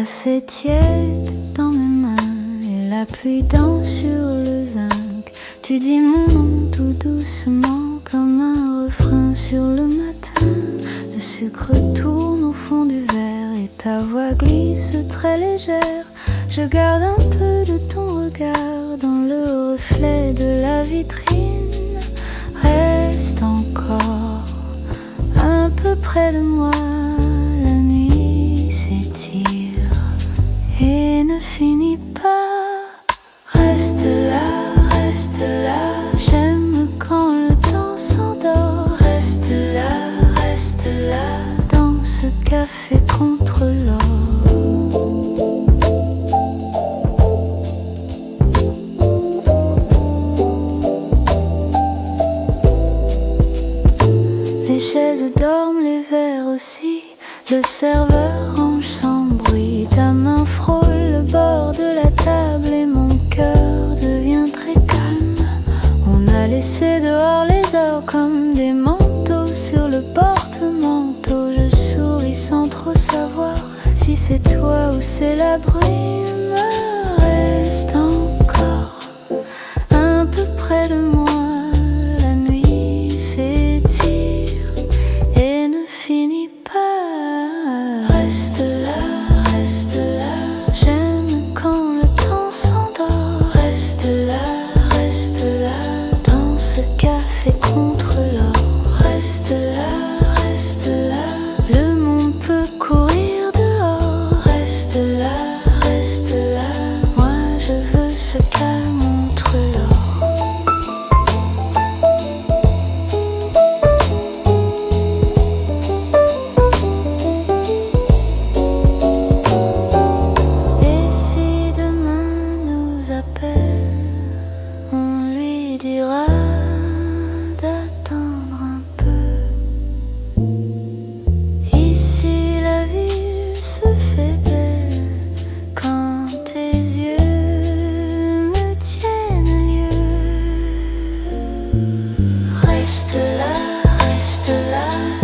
assez tiède dans mes mains et la pluie danse sur le zinc. Tu dis mon nom tout doucement comme un refrain sur le matin. Le sucre tourne au fond du verre et ta voix glisse très légère. Je garde un peu de ton regard dans le reflet de la vitrine. Reste encore un peu près de moi. La nuit s'étire et ne finit pas. Reste là, j'aime quand le temps s'endort. Reste là, dans ce café contre l'or. Les chaises dorment, les verres aussi. Le serveur range sans bruit. Ta main frôle le bord de la table et mon cœur devient très calme. On a laissé dehors les heures comme des manteaux sur le porte-manteau. Je souris sans trop savoir si c'est toi ou c'est la brume. Reste encore un peu près de moi. La nuit s'étire et ne finit pas. Reste là, j'aime quand le temps s'endort. Reste là, dans ce café contre l'or. Reste là, le monde peut courir dehors. Reste là, moi je veux ce calme entre l'or. Et si demain nous appelle, on lui dira d'attendre un peu. Ici la ville se fait belle quand tes yeux me tiennent lieu. Reste là,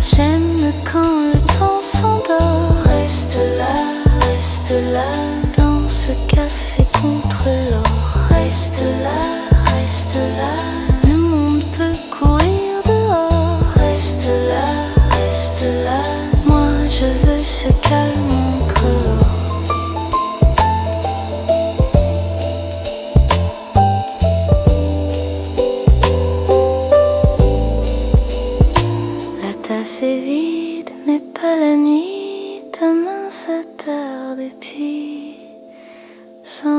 j'aime quand le temps s'endort. Reste là, dans ce café contre l'or. Reste là, le monde peut courir dehors. Reste là, moi je veux ce calme entre l'or. La tasse est vide, mais pas la nuit. Ta main s'attarde et puis s'enfuit.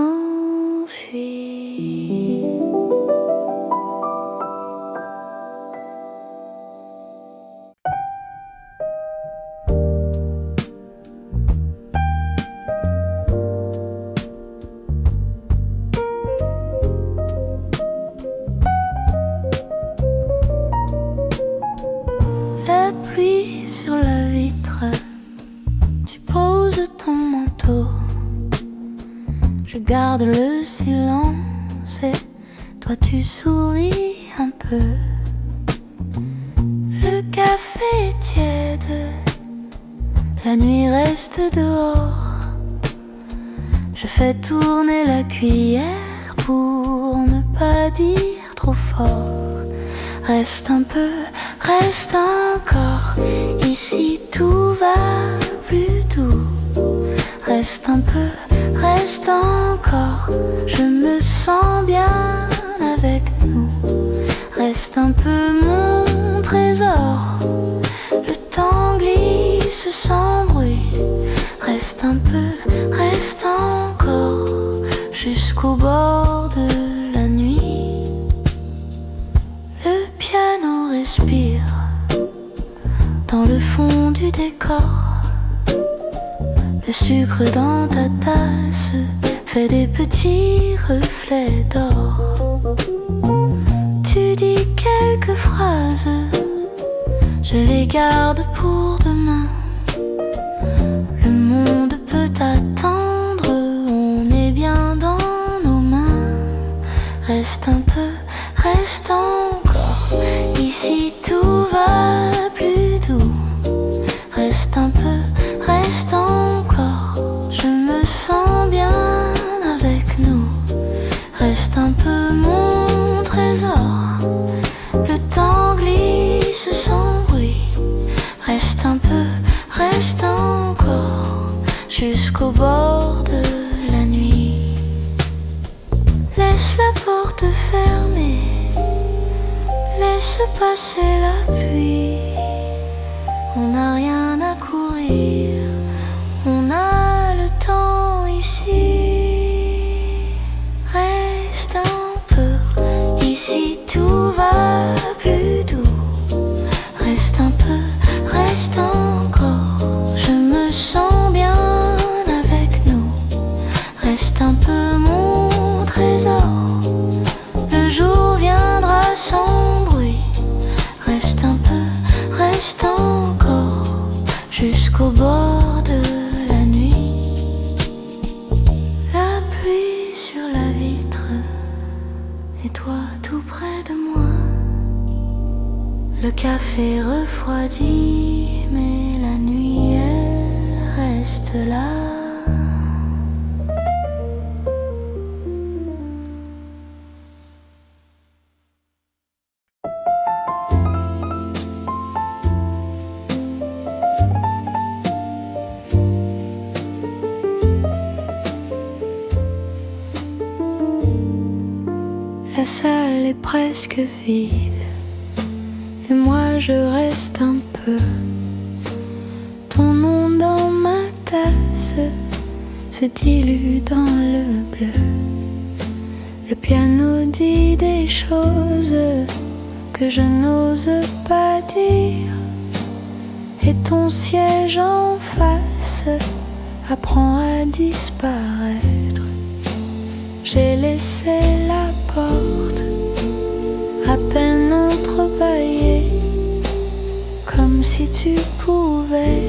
La pluie sur la vitre, tu poses ton manteau. Je garde le silence et toi tu souris un peu. Le café est tiède, la nuit reste dehors. Je fais tourner la cuillère pour ne pas dire trop fort. Reste un peu, reste encore, ici tout va plus doux. Reste un peu, reste encore, je me sens bien avec nous. Reste un peu mon trésor, le temps glisse sans bruit. Reste un peu, reste encore, jusqu'au bord de la nuit. Le piano respire dans le fond du décor. Le sucre dans ta tasse fait des petits reflets d'or. Tu dis quelques phrases, je les garde pour demain. Le monde peut attendre, on est bien dans nos mains. Reste un peu, reste encore, ici tout va plus doux. Reste un peu, reste encore, je me peu mon trésor. Le temps glisse sans bruit. Reste un peu, reste encore, jusqu'au bord de la nuit. Laisse la porte fermée, laisse passer la pluie. On n'a rien à courir, on a le temps ici. Reste un peu, ici tout va plus doux. Reste un peu, reste encore, je me sens bien avec nous. Reste un peu mon trésor, le jour viendra sans bruit. Reste un peu, reste encore, jusqu'au bord de la nuit. La pluie sur la vitre, et toi tout près de moi. Le café refroidit, mais la nuit elle reste là. La salle est presque vide, et moi je reste un peu. Ton nom dans ma tasse se dilue dans le bleu. Le piano dit des choses que je n'ose pas dire, et ton siège en face apprend à disparaître. J'ai laissé la porte à peine entrebâillée, comme si tu pouvais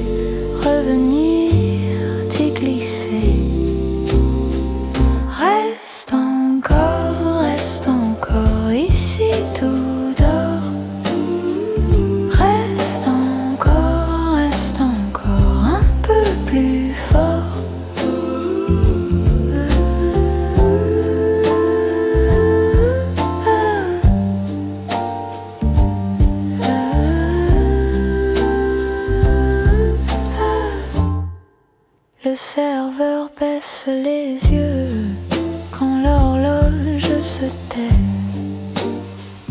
revenir t'y glisser. Reste encore, ici tout dort. Reste encore, un peu plus fort. Le serveur baisse les yeux quand l'horloge se tait.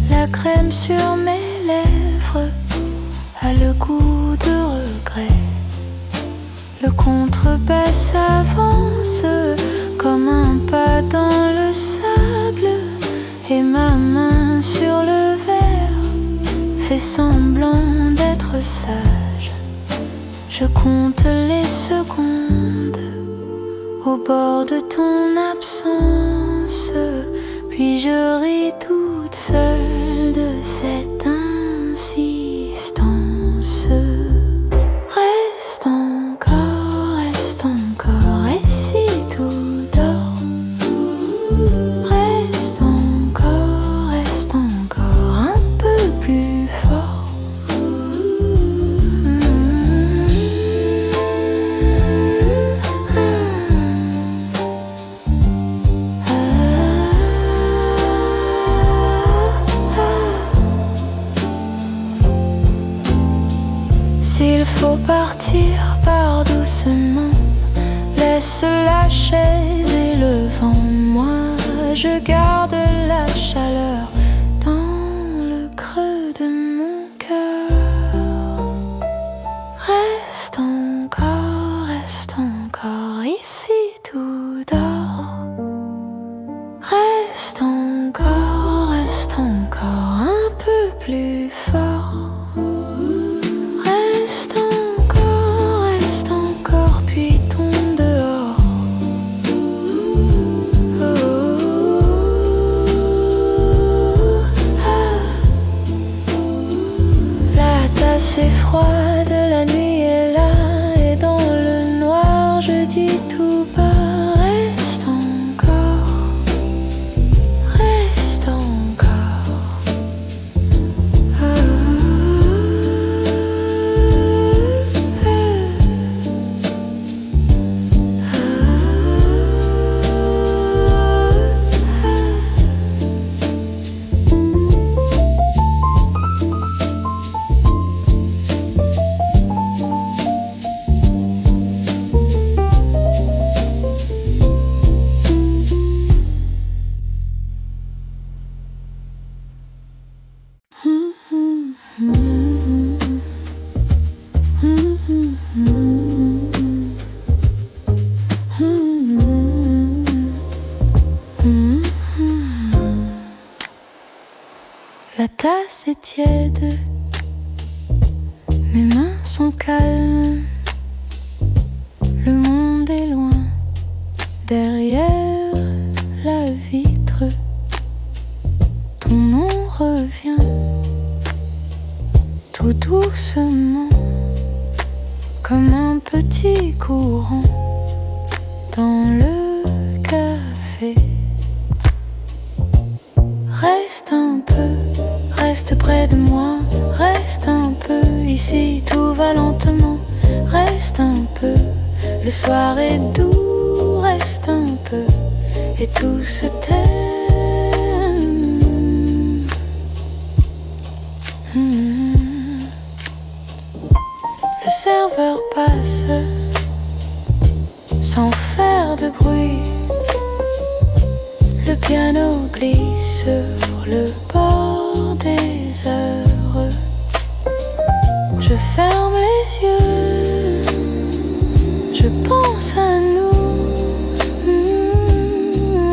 La crème sur mes lèvres a le goût de regret. Le contrebasse avance comme un pas dans le sable, et ma main sur le verre fait semblant d'être sage. Je compte les secondes au bord de ton absence, puis je ris toute seule de cette insistance. Reste encore, et si tout dort. Reste encore, un peu plus fort. S'il faut partir, pars doucement. Laisse la chaise et le vent. Moi, je garde la chaleur dans le creux de mon cœur. Reste encore, ici tout dort. Reste encore, un peu plus fort. Reste encore, puis tombe dehors. La tasse est froide, la nuit est là, et dans le noir je dis tout bas. Reste encore, La tasse est tiède, mes mains sont calmes. Le monde est loin, derrière la vitre. Ton nom revient tout doucement, comme un petit courant dans le café. Reste un peu, reste près de moi, reste un peu, ici tout va lentement. Reste un peu, le soir est doux, reste un peu, et tout se tait. Le serveur passe sans faire de bruit. Le piano glisse sur le bord des heures. Je ferme les yeux, je pense à nous,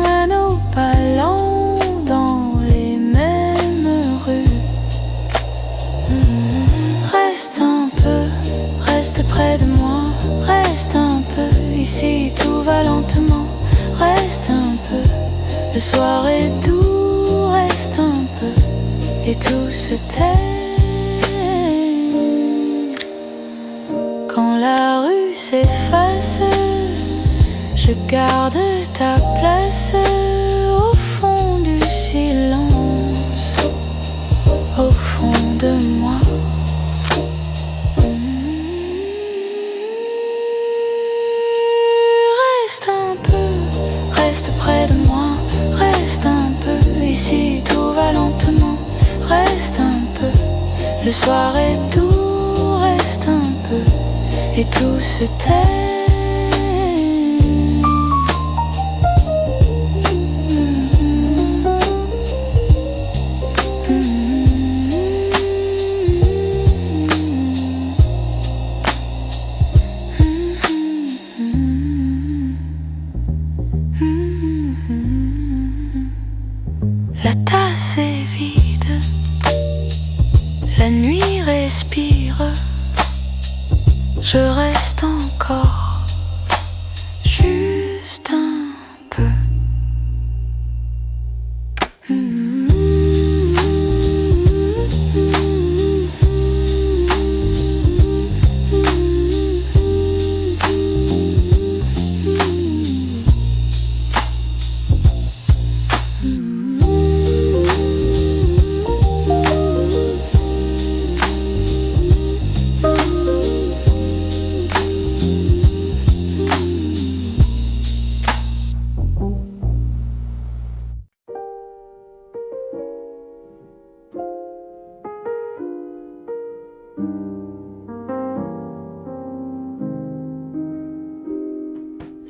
à nos ballons dans les mêmes rues. Reste un peu, reste près de moi, reste un peu, ici tout va lentement. Reste un peu, le soir est doux, reste un peu, et tout se tait. Quand la rue s'efface, je garde ta place au fond du silence, au fond de moi. Reste un peu, reste près de moi, reste un peu, ici tout va lentement. Reste un peu, le soir est doux, reste un peu, et tout se tait. La tasse est vide, la nuit respire. Je reste encore, juste un peu.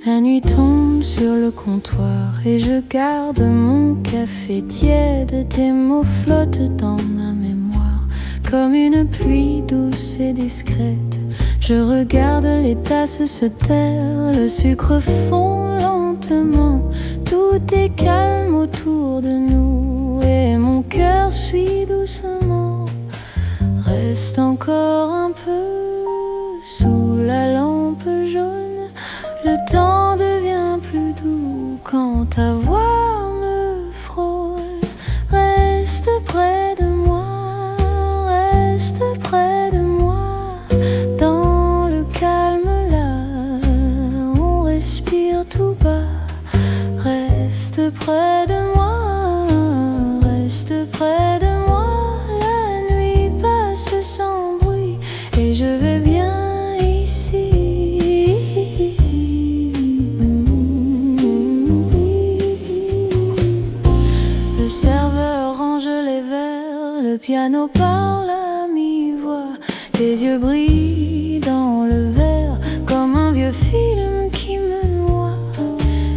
La nuit tombe sur le comptoir et je garde mon café tiède. Tes mots flottent dans ma mémoire comme une pluie douce et discrète. Je regarde les tasses se taire, le sucre fond lentement. Tout est calme autour de nous et mon cœur suit doucement. Reste encore un peu sous la lampe jaune. Le temps devient plus doux quand ta voix me frôle. Reste près de moi, reste près de moi. Dans le calme là, on respire tout bas. Reste près de moi, reste près de moi. La nuit passe sans bruit et je vais bien ici. Le serveur range les verres, le piano parle à mi-voix. Tes yeux brillent dans le verre comme un vieux film qui me noie.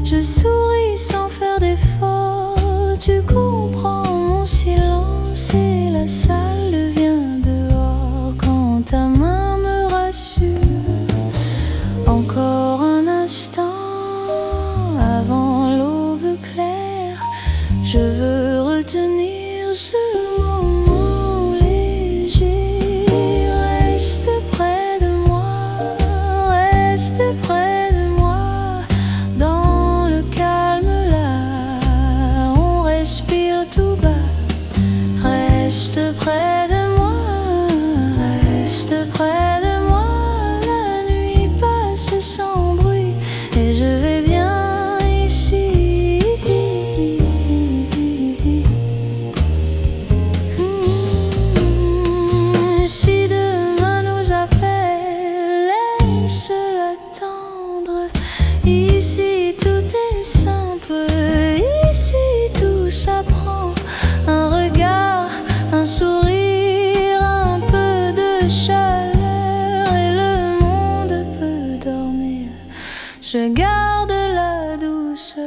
Je souris sans faire d'effort, tu comprends mon silence et la salle devient dehors quand ta main me rassure. Encore un instant avant l'aube claire, je veux retenir ce moment. je garde la douceur.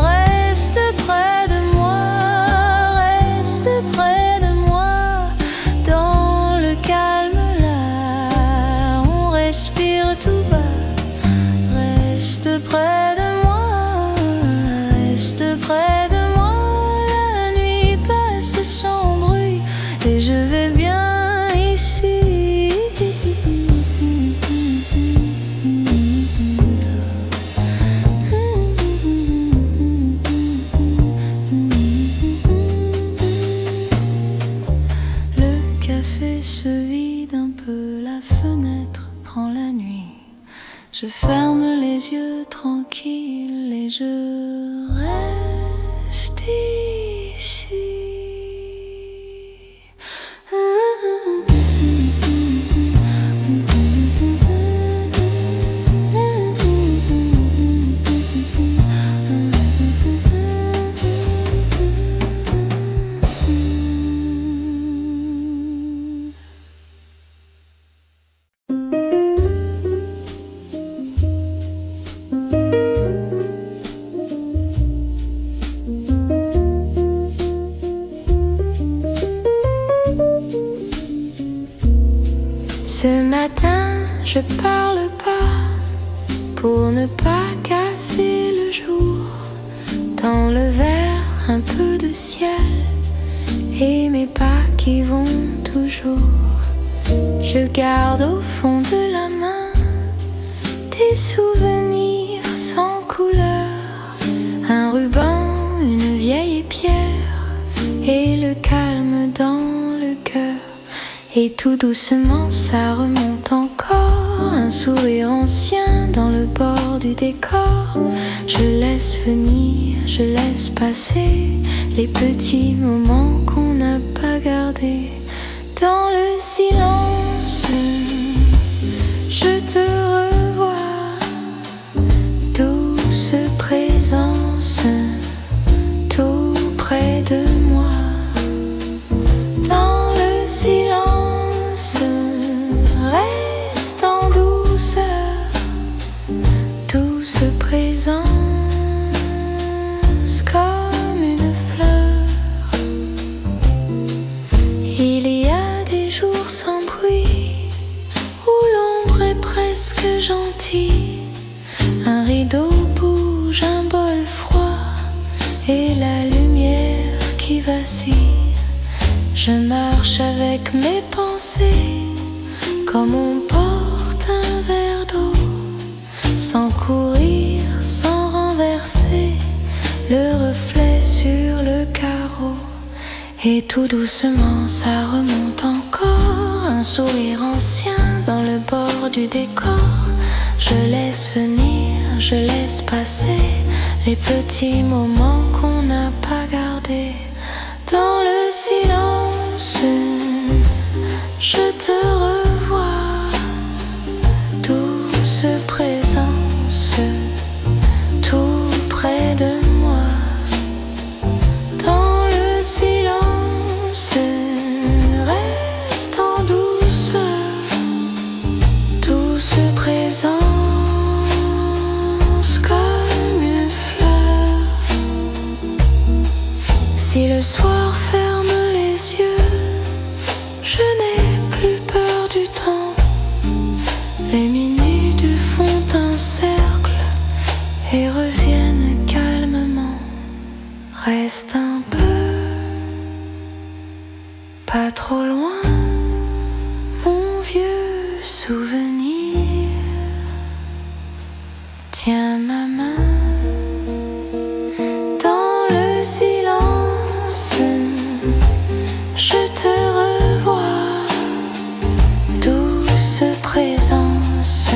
Reste près de moi, reste près de moi. Dans le calme là, on respire tout bas. Reste près de moi, reste près de moi. La nuit passe sans bruit et je vais bien ici. Le café se vide un peu, la fenêtre prend la nuit. Je ferme les yeux tranquilles et je reste ici. Ce matin, je parle pas pour ne pas casser le jour. Dans le verre, un peu de ciel et mes pas qui vont toujours. Je garde au fond de la main des souvenirs sans couleur, un ruban, une vieille pierre et le calme dans le cœur. Et tout doucement ça remonte encore, un sourire ancien dans le bord du décor. Je laisse venir, je laisse passer les petits moments qu'on n'a pas gardés. Dans le silence, je te revois, douce présence, tout près de moi. Dans le silence, reste en douceur, douce présence comme une fleur. Il y a des jours sans bruit où l'ombre est presque gentille. Un rideau bouge, un bol froid et la lumière qui vacille. Je marche avec mes pensées comme on porte un verre d'eau, sans courir, sans renverser le reflet sur le carreau. Et tout doucement ça remonte encore, un sourire ancien dans le bord du décor. Je laisse venir, je laisse passer les petits moments qu'on n'a pas gardés. Dans le silence, je te revois, douce présence, tout près de moi. Dans le silence, reste en douceur, douce présence comme une fleur. Si le soir ferme les yeux, je n'ai plus peur du temps. Les minutes font un cercle et reviennent calmement. Reste un peu, pas trop loin, mon vieux souvenir. Tiens ma main. Dans le silence, je te revois, douce présence,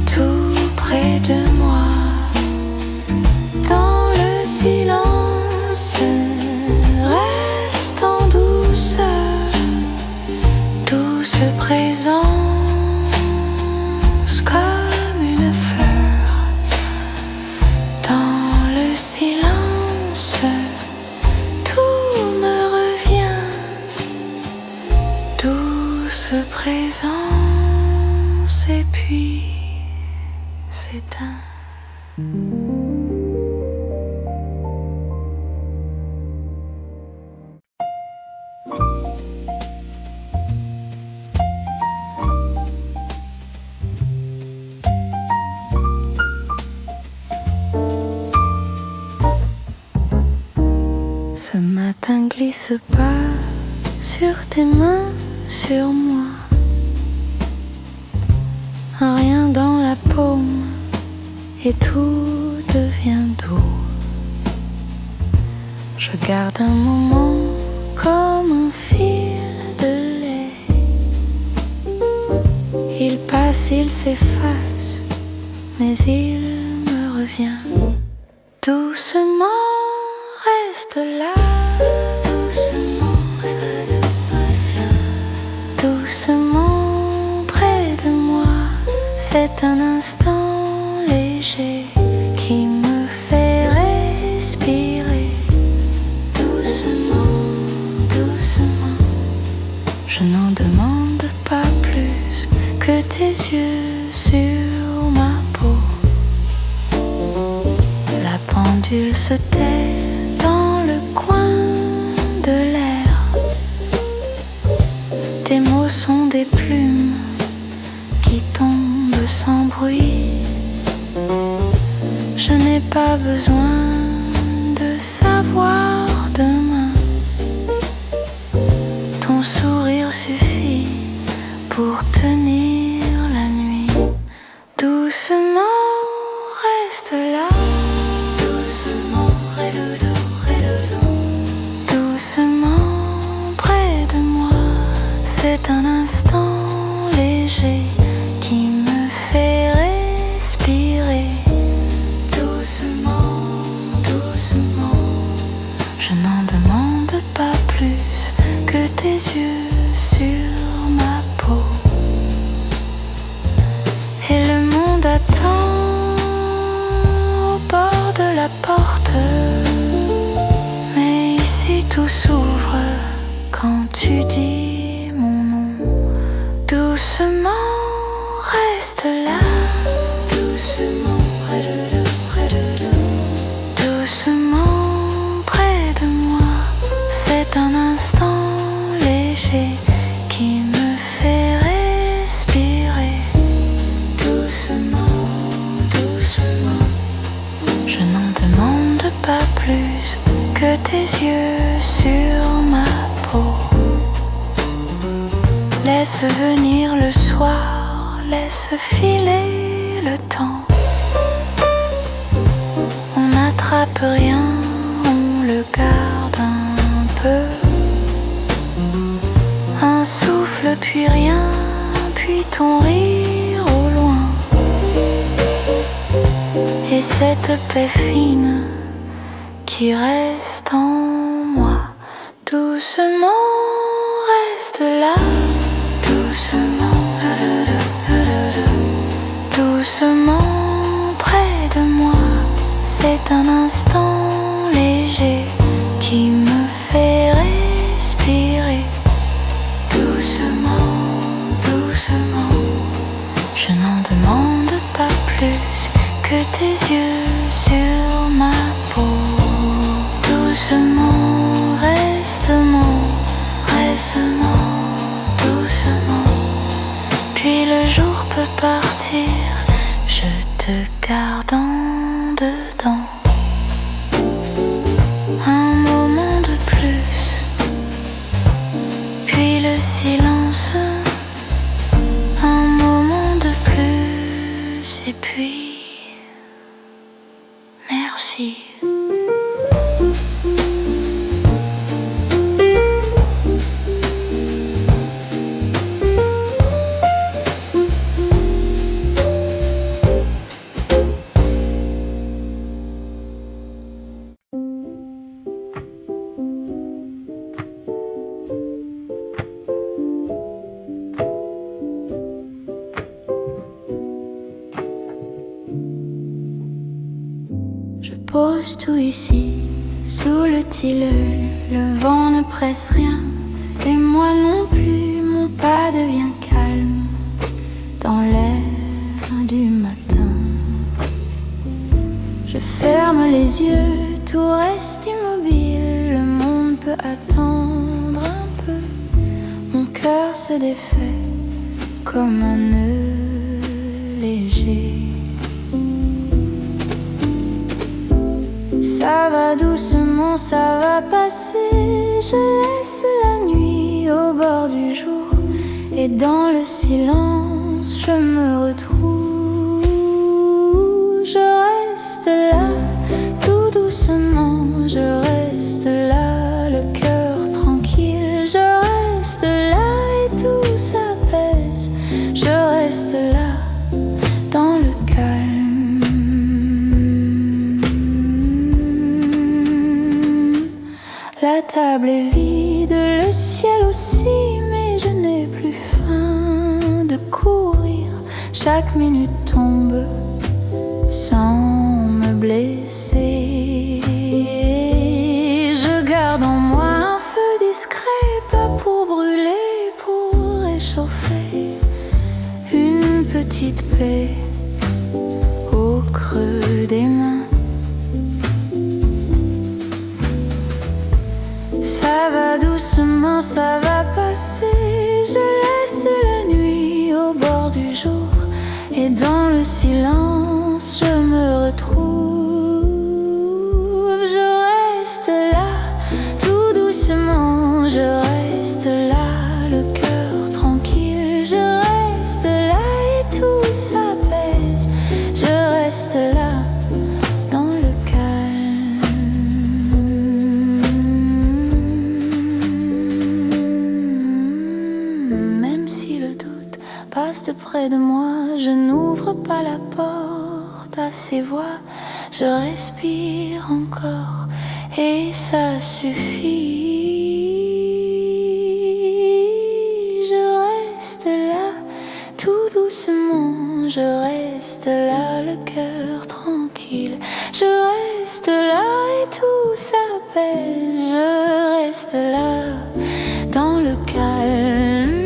tout près de moi. Dans le silence, reste en douceur, douce présence comme une fleur. Dans le silence, tout me revient, douce présence. puis s'éteint. Ce matin glisse pas sur tes mains, sur moi. Rien dans la paume et tout devient doux. Je garde un moment comme un fil de lait. Il passe, il s'efface, mais il me revient. Doucement, reste là. Doucement, doucement près de moi. C'est un instant léger qui me fait respirer. Doucement, doucement. Je n'en demande pas plus que tes yeux sur ma peau. La pendule se tait dans le coin de l'air. Tes mots sont des plumes qui tombent sans bruit. Je n'ai pas besoin de savoir demain. Ton sourire suffit pour tenir la nuit. Doucement, reste là. Doucement, doucement près de moi. C'est un instant léger qui me fait respirer. Doucement, doucement. Je n'en demande pas plus que tes yeux sur ma peau. Et le monde attend au bord de la porte. Mais ici tout s'ouvre quand tu dis mon nom. Doucement, reste là. Doucement, doucement près de moi. C'est un instant léger qui me fait respirer. Doucement, doucement. Je n'en demande pas plus que tes yeux sur ma peau. Laisse venir le soir, laisse filer le temps. On n'attrape rien, on le garde un peu. Un souffle puis rien, puis ton rire au loin. Et cette paix fine qui reste en moi. Doucement, reste là. Doucement, doucement près de moi. C'est un instant léger qui me fait respirer. Doucement, doucement. Je n'en demande pas plus que tes yeux sur ma peau. Doucement, restement, récemment, doucement. Puis le jour peut partir, je te garde en dedans. Un moment de plus, puis le silence. Un moment de plus, et puis merci. Pose tout ici, sous le tilleul. Le vent ne presse rien, et moi non plus. Mon pas devient calme dans l'air Je ferme les yeux, tout reste immobile. Le monde peut attendre un peu. Mon cœur se défait comme un nœud léger. Ça va doucement, ça va passer. Je laisse la nuit au bord du jour, et dans le silence je me retrouve. Je reste là, tout doucement. Je reste là, le cœur tranquille. Je reste là et tout s'apaise. Je reste là, dans le calme. La table est vide, le ciel aussi, mais je n'ai plus faim de courir. Chaque minute tombe sans me blesser. Je garde en moi un feu discret, pas pour brûler, pour réchauffer. Une petite paix au creux des mains. Ça va doucement, ça va passer. Je laisse la nuit au bord du jour, et dans le silence je me retrouve. Je reste là, tout doucement. Je reste là, le cœur tranquille. Je reste là et tout s'apaise. Je reste là, dans le calme. Même si le doute passe de près de moi, je n'ouvre pas la porte à ces voix. Je respire encore et ça suffit. Je reste là, tout doucement. Je reste là, le cœur tranquille. Je reste là et tout s'apaise. Je reste là, dans le calme.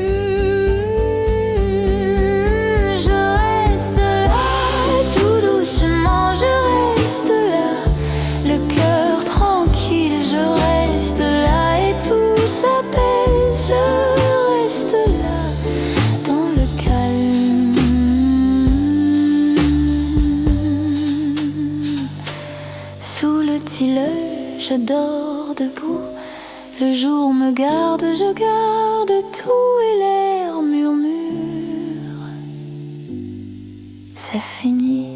Je dors debout, le jour me garde, je garde tout et l'air murmure. C'est fini.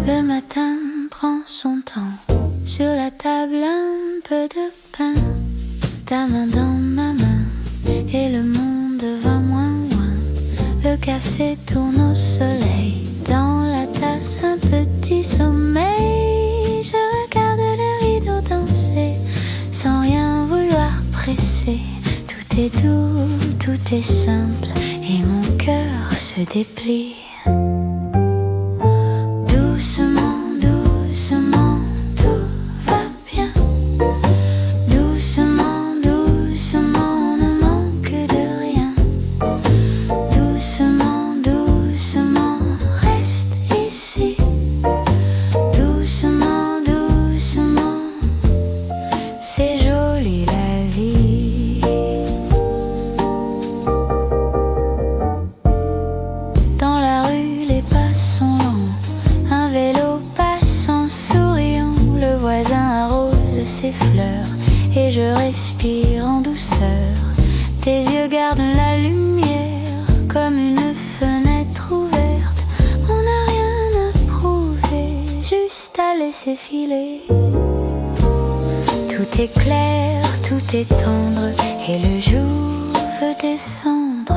Le matin prend son temps. Sur la table un peu de pain. Ta main dans ma main et le monde va moins loin. Le café tourne au soleil. Dans la tasse un petit sommeil. Je regarde les rideaux danser sans rien vouloir presser. Tout est doux, tout est simple et mon cœur se déplie. Doucement, doucement, tout va bien. Doucement, doucement, on ne manque de rien. Doucement, doucement, reste ici. Doucement, doucement, c'est joli la vie. Dans la rue, les pas sont lents. Un vélo passe en souriant. Le voisin arrose ses fleurs et je respire en douceur. Tes yeux gardent la lumière comme une fenêtre ouverte. On n'a rien à prouver, juste à laisser filer. est clair, tout est tendre, et le jour veut descendre.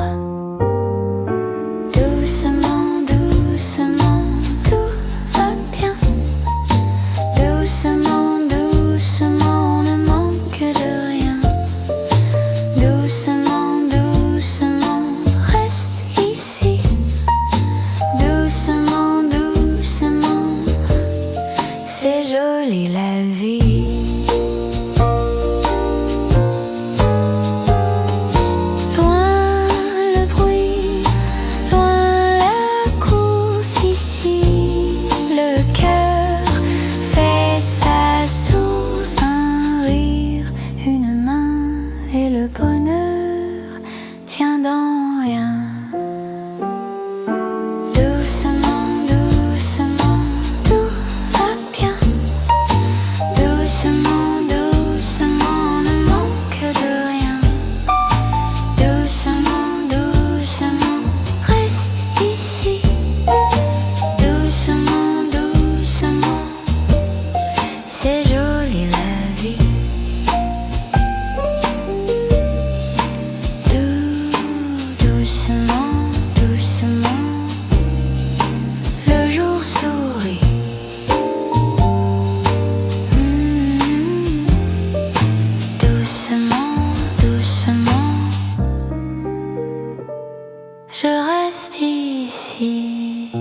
Doucement, doucement, tout va bien. Doucement, doucement, on ne manque de rien. Doucement, doucement, reste ici. Doucement, doucement, c'est joli la vie. Loin le bruit, loin la course ici. Le cœur fait sa source, un rire, une main, et le bonheur tient dans rien. Doucement, doucement, tout va bien. Doucement, doucement, on ne manque de rien. Doucement, doucement, reste ici. Doucement, doucement, c'est joli la vie. Doucement, doucement, le jour sourit. Doucement, doucement, je reste ici.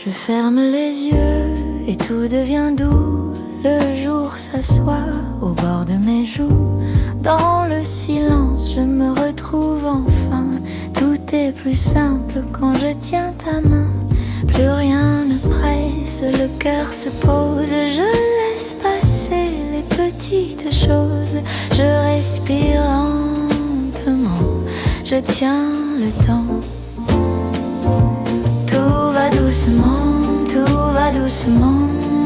Je ferme les yeux et tout devient doux. Le jour s'assoit au bord de mes joues. Dans le silence, je me retrouve enfin. Tout est plus simple quand je tiens ta main. Plus rien ne presse, le cœur se pose. Je laisse passer les petites choses. Je respire lentement, je tiens le temps. Tout va doucement, tout va doucement.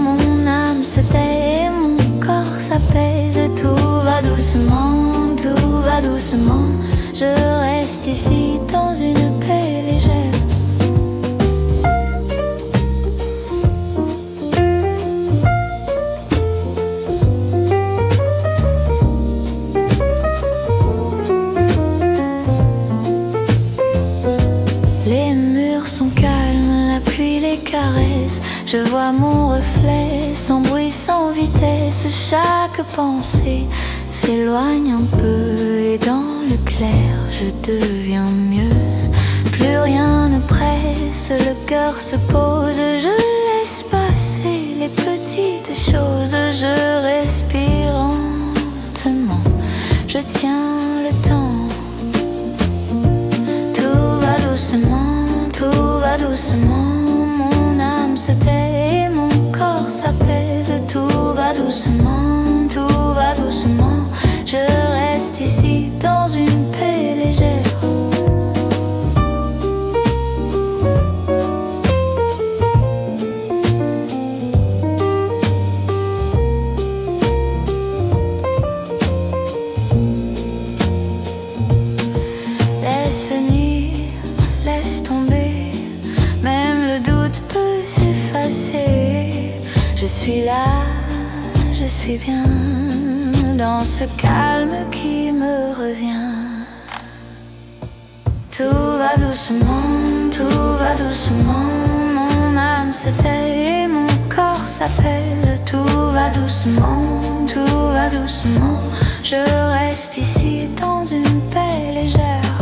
Mon âme se tait et mon corps s'apaise. Tout va doucement, tout va doucement. Je reste ici dans une paix légère. Les murs sont calmes, la pluie les caresse. Je vois mon reflet, sans bruit, sans vitesse. Chaque pensée s'éloigne un peu et dans le clair je deviens mieux. Plus rien ne presse, le cœur se pose. Je laisse passer les petites choses. Je respire lentement, je tiens le temps. Tout va doucement, tout va doucement. Mon âme se tait et mon corps s'apaise. Tout va doucement, tout va doucement. Je reste ici dans une paix légère. Laisse venir, laisse tomber. Même le doute peut s'effacer. Je suis là, je suis bien dans ce calme qui me revient. Tout va doucement, tout va doucement. Mon âme se tait et mon corps s'apaise. Tout va doucement, tout va doucement. Je reste ici dans une paix légère.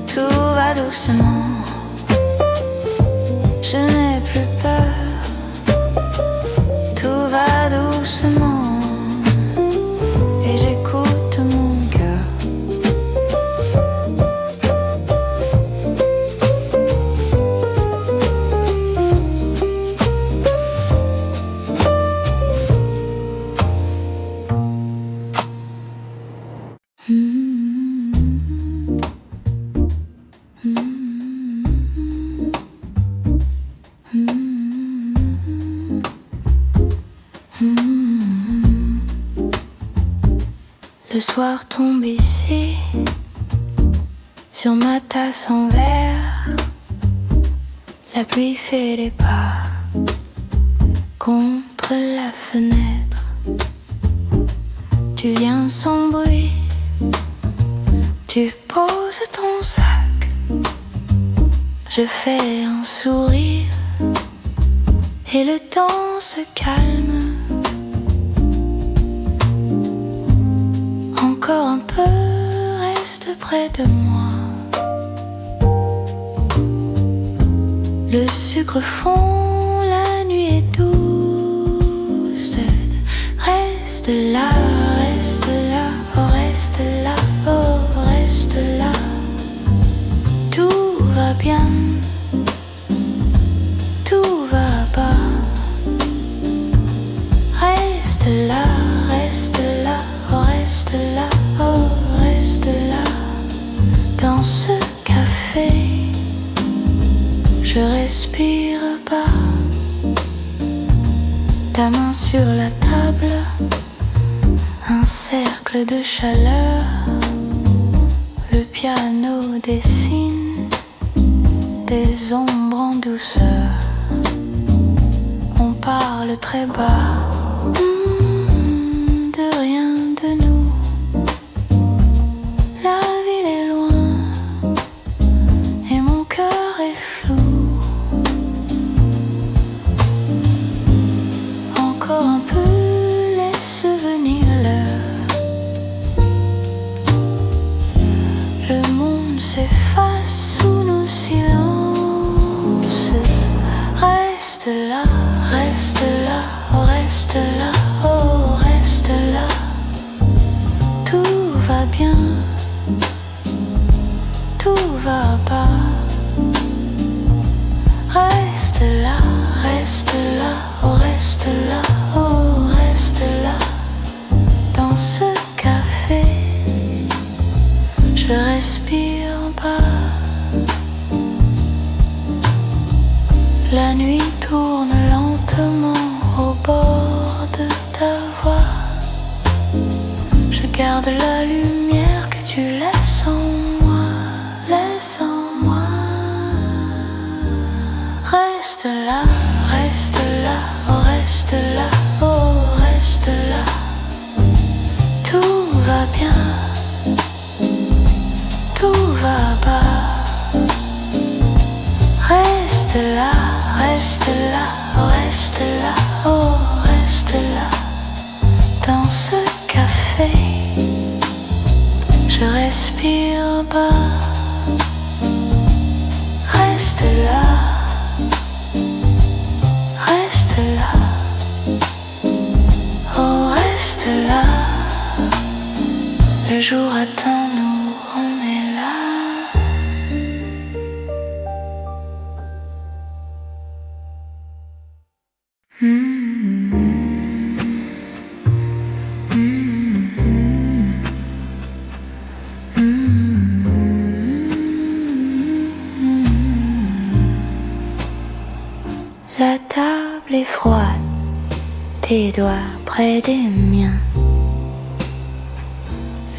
Tout va doucement, je n'ai plus peur. Tout va doucement et j'écoute mon cœur. Le soir tombe ici, sur ma tasse en verre. La pluie fait les pas contre la fenêtre. Tu viens sans bruit, tu poses ton sac. Je fais un sourire et le temps se calme. Encore un peu, reste près de moi. Le sucre fond, la nuit est douce. Reste là, reste là, oh reste là, oh reste là. Tout va bien, tout va pas. Reste là, reste là, oh reste là, oh reste là. Dans ce café, je respire pas. Ta main sur la table, un cercle de chaleur. Le piano dessine des ombres en douceur. On parle très bas, de rien de nous. La ville est loin et mon cœur est flou. Encore un peu, laisse venir l'heure. Le monde s'efface sous nos silences. Reste là, reste là, oh reste là, oh reste là. Tout va bien, tout va pas. Reste là, oh reste là, oh reste là. Dans ce café, je respire pas. La nuit tourne lentement au bord de ta voix. Je garde la lumière que tu laisses en moi, laisse en moi. Reste là, oh reste là, oh reste là. Tout va bien, tout va pas. Reste là, oh reste là, oh reste là. Dans ce café, je respire pas. Reste là, reste là, oh reste là. Le jour attend nous, on est là. La table est froide, tes doigts près des miens.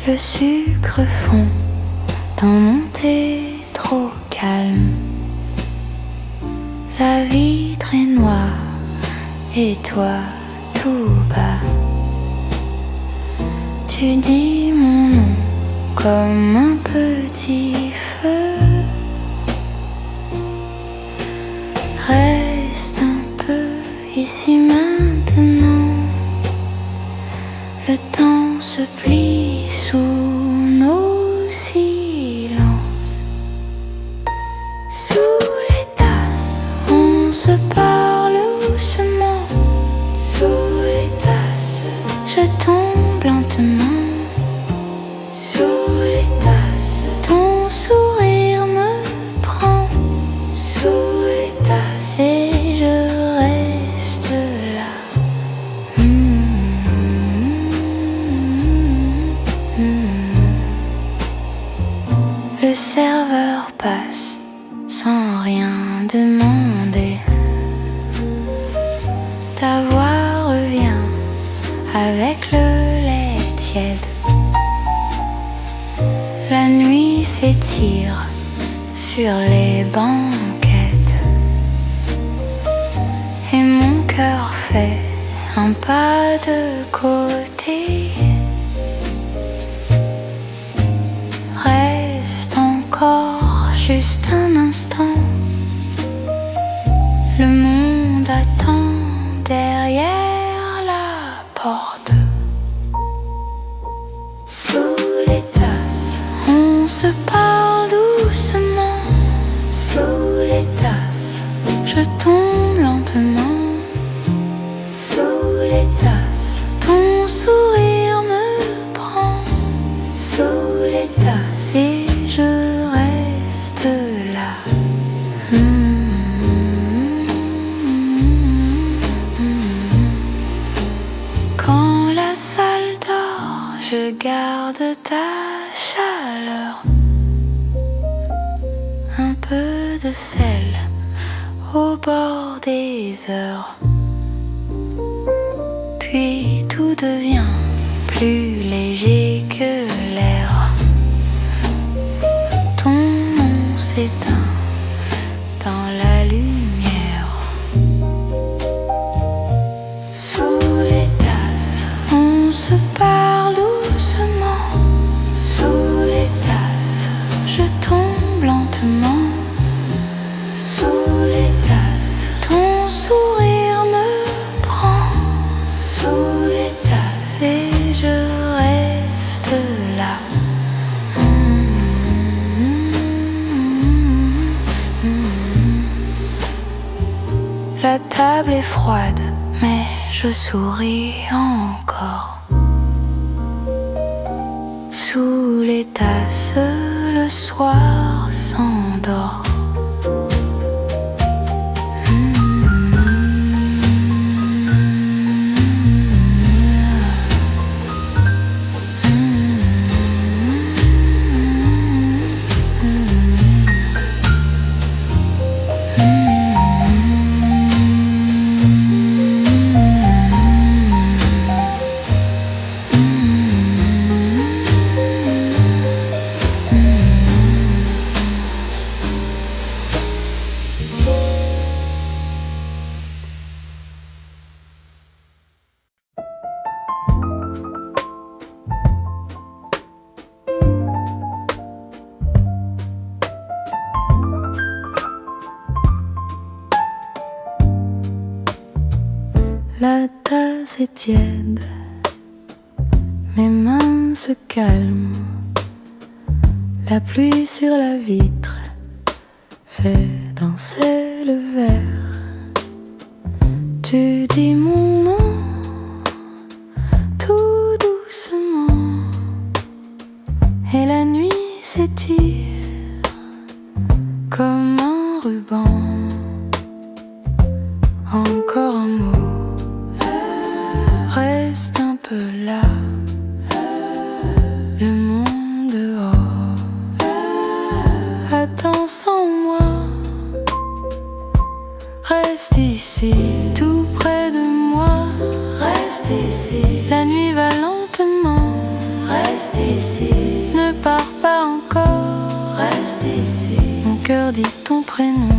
Le sucre fond dans mon thé trop calme. La vitre est noire et toi tout bas. Tu dis mon nom comme un petit feu. Reste un peu ici maintenant. Le temps se plie sous nos silences. Sous les tasses, on se parle doucement. Sous les tasses, je tombe lentement. Sous les tasses, ton sourire me prend. Sous les tasses, et je reste là. Le serveur passe sans rien demander. Ta voix revient avec le lait tiède. tire sur les banquettes et mon cœur fait un pas de côté. Reste encore juste un instant. Le monde attend derrière la porte. Sous les tasses, on se parle doucement. Sous les tasses, je tombe lentement. Sous les tasses, ton sourire me prend. Sous les tasses, et je reste là. Quand la salle dort, je garde ta chaleur. Un peu de sel au bord des heures. Puis tout devient plus léger que l'air. Ton nom s'éteint dans la lumière. Sous les tasses, on se parle doucement. Sous les tasses, je tombe lentement. Sous les tasses, ton sourire me prend. Sous les tasses, et je reste là. La table est froide, mais je souris encore. Sous les tasses, le soir s'endort. La tasse est tiède, mes mains se calment. La pluie sur la vitre fait danser le verre. Tu dis mon nom tout doucement, et la nuit s'étire comme un ruban. Encore un mot. Reste un peu là, le monde dehors attend sans moi. Reste ici, tout près de moi. Reste ici, la nuit va lentement. Reste ici, ne pars pas encore. Reste ici, mon cœur dit ton prénom.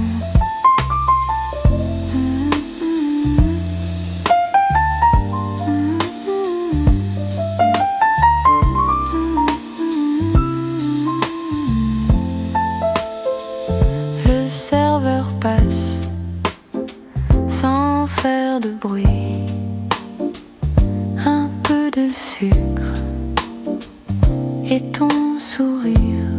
Le serveur passe sans faire de bruit. Un peu de sucre et ton sourire.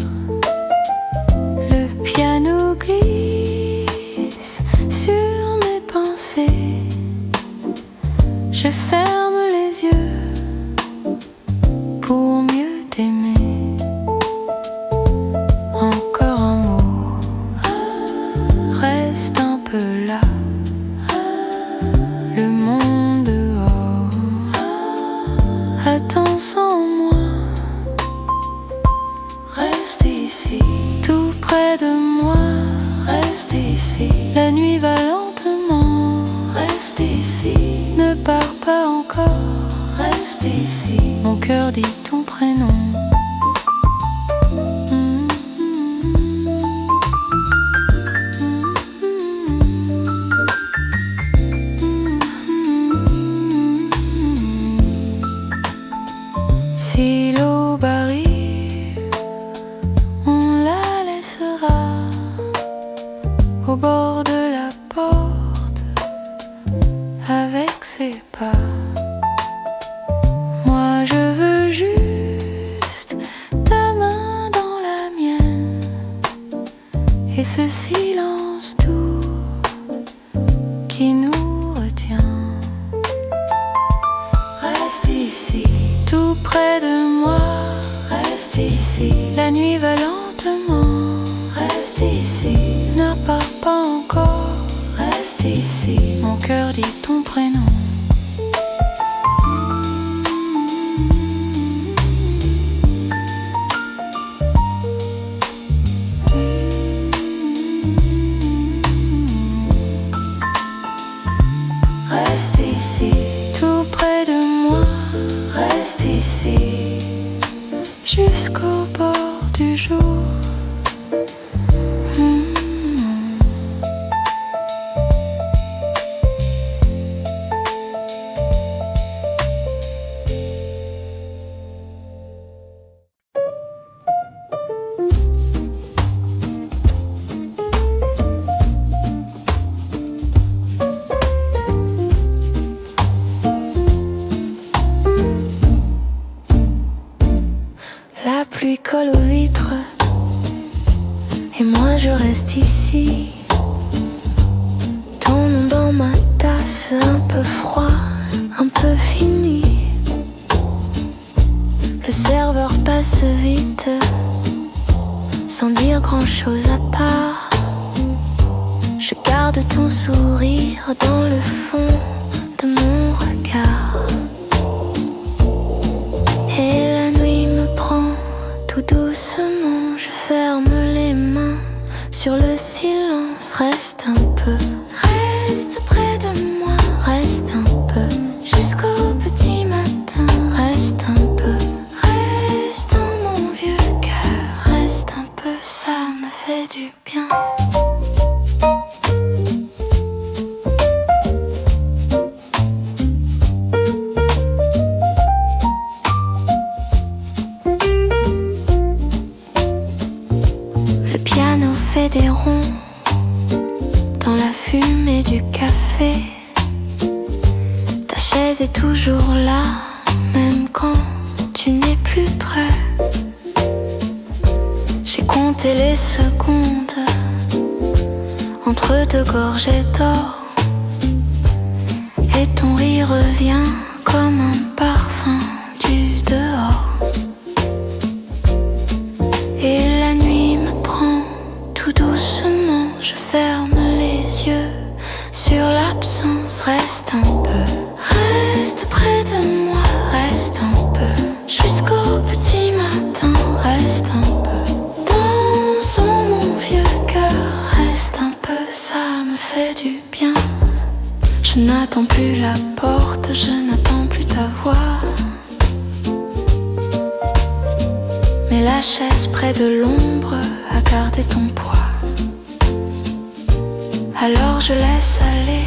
Le piano glisse sur mes pensées. Je ferme les yeux pour mieux t'aimer. Encore un mot, reste un peu là. Le monde dehors attend sans moi. Reste ici, tout près de moi. Reste ici, la nuit va lentement. Reste ici, ne pars pas encore. Reste ici, mon cœur dit ton prénom. au bord de la porte avec ses pas. Moi je veux juste ta main dans la mienne et ce silence doux qui nous retient. Reste ici, tout près de moi. Reste ici, la nuit va lentement. Reste ici, ne pars pas encore. Reste ici, mon cœur dit ton prénom. Reste ici, tout près de moi. Reste ici, jusqu'au bord du jour. La pluie colle aux vitres et moi je reste ici. Ton nom dans ma tasse, un peu froid, un peu fini. Le serveur passe vite, sans dire grand chose à part. Je garde ton sourire dans le fond de mon regard. Et la nuit me prend tout doucement, je ferme les mains sur le silence. Reste un peu, reste près de moi. Reste un peu, jusqu'au petit matin. Reste un peu, reste dans mon vieux cœur. Reste un peu, ça me fait du bien. Fait des ronds dans la fumée du café. Ta chaise est toujours là, même quand tu n'es plus près. J'ai compté les secondes entre deux gorgées d'or, et ton rire revient comme un parfum du dehors. Et la nuit me prend tout doucement, je ferme les yeux sur l'absence. Reste un peu, reste près de moi. Reste un peu, jusqu'au petit matin. Reste un peu, dans mon vieux cœur. Reste un peu, ça me fait du bien. Je n'attends plus la porte, je n'attends plus ta voix. Mais la chaise près de l'ombre a gardé ton poids. Alors je laisse aller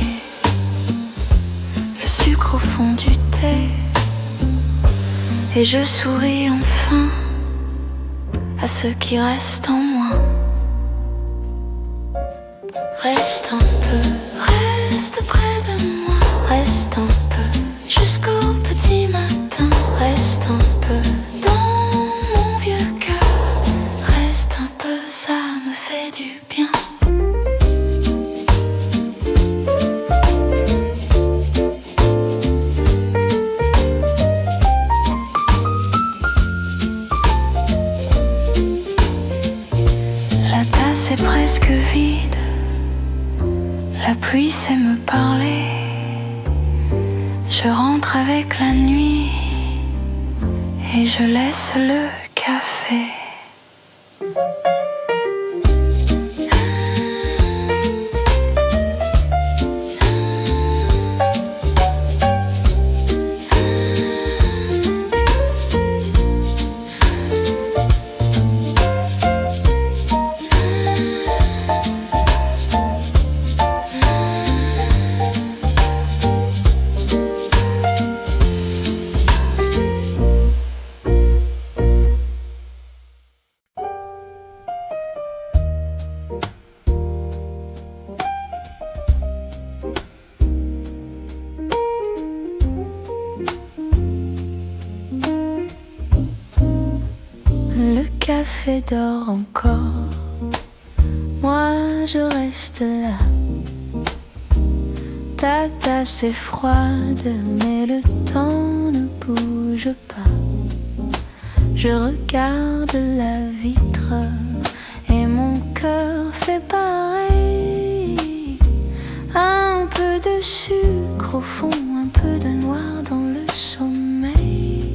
le sucre au fond du thé et je souris enfin à ce qui reste en moi. Reste un peu, reste près de moi. Reste un peu, jusqu'au petit matin. Reste un peu dans mon vieux cœur. Reste un peu, ça me fait du bien. La tasse est presque vide, la pluie sait me parler. Je rentre avec la nuit et je laisse le café. café dort encore. Moi je reste là. Ta tasse est froide, mais le temps ne bouge pas. Je regarde la vitre et mon cœur fait pareil. Un peu de sucre au fond, un peu de noir dans le sommeil.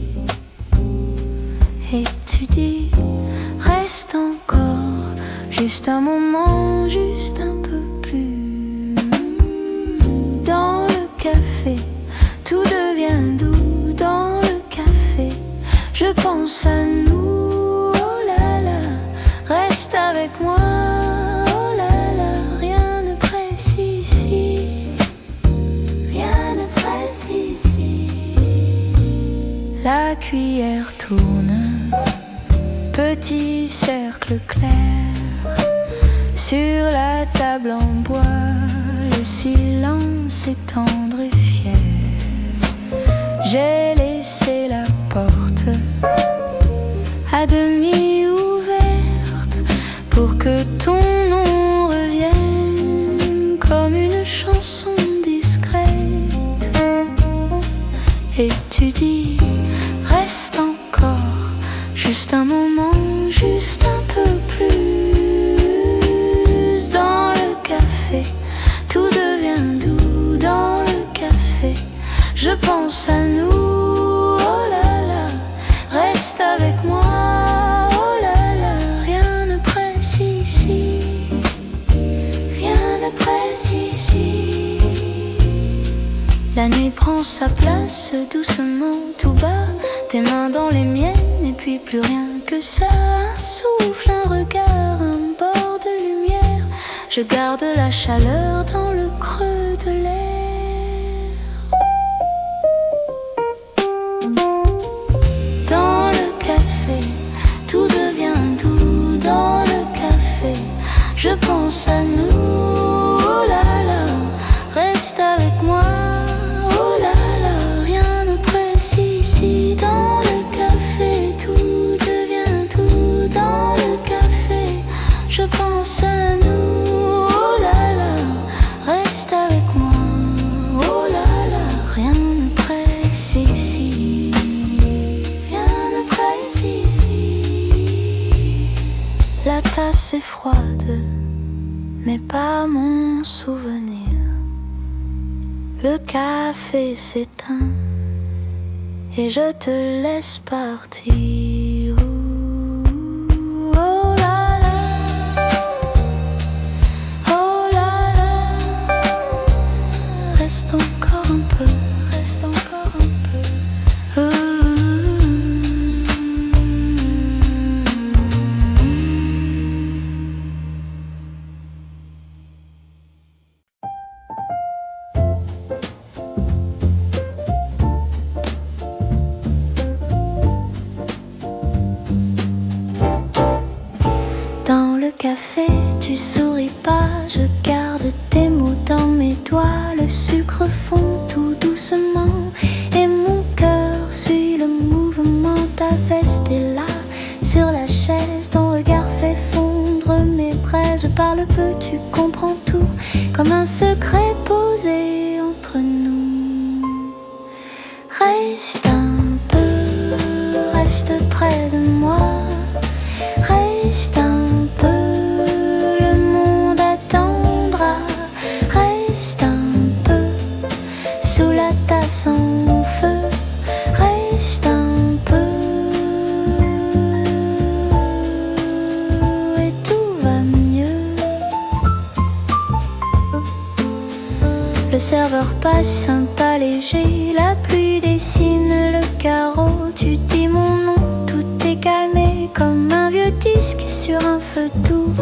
Et tu dis, reste encore, juste un moment, juste un peu plus. Dans le café, tout devient doux. Dans le café, je pense à nous. Oh là là, reste avec moi. Oh là là, rien ne presse ici. Rien ne presse ici. La cuillère tourne, petit cercle clair. Sur la table en bois, le silence est tendre et fier. J'ai laissé la porte à demi ouverte pour que ton nom revienne comme une chanson discrète. Et tu dis, reste encore, juste un moment, juste un peu plus. Dans le café, tout devient doux. Dans le café, je pense à nous. Oh là là, reste avec moi. Oh là là, rien ne presse ici. Rien ne presse ici. La nuit prend sa place doucement tout bas. Tes mains dans les miennes et puis plus rien que ça. Un souffle, un regard, un bord de lumière. Je garde la chaleur dans le creux de l'air. Dans le café, tout devient doux. Dans le café, je pense à nous. Oh là là, reste avec moi. Oh là là, rien ne presse ici. Dans le café, tout devient doux. Dans le café, je pense à nous. Oh là là, reste avec moi. Oh là là, rien ne presse ici. Rien ne presse ici. La tasse est froide, mais pas mon souvenir. Le café s'éteint et je te laisse partir. Oh là là, oh là là, reste encore un peu, reste encore un peu. Dans le café, tu souris pas, je garde tes mots dans mes doigts. Le sucre fond tout doucement et mon cœur suit le mouvement. Ta veste est là, sur la chaise, ton regard fait fondre mes braises. Je parle peu, tu comprends tout, comme un secret posé entre nous. Reste un peu, reste près de moi. Reste un peu, le monde attendra. Reste un peu, sous la tasse en feu. Reste un peu, et tout va mieux. Le serveur passe, un pas léger. La pluie dessine le carreau. Tu dis mon nom, tout est calmé comme un vieux disque sur un feu doux.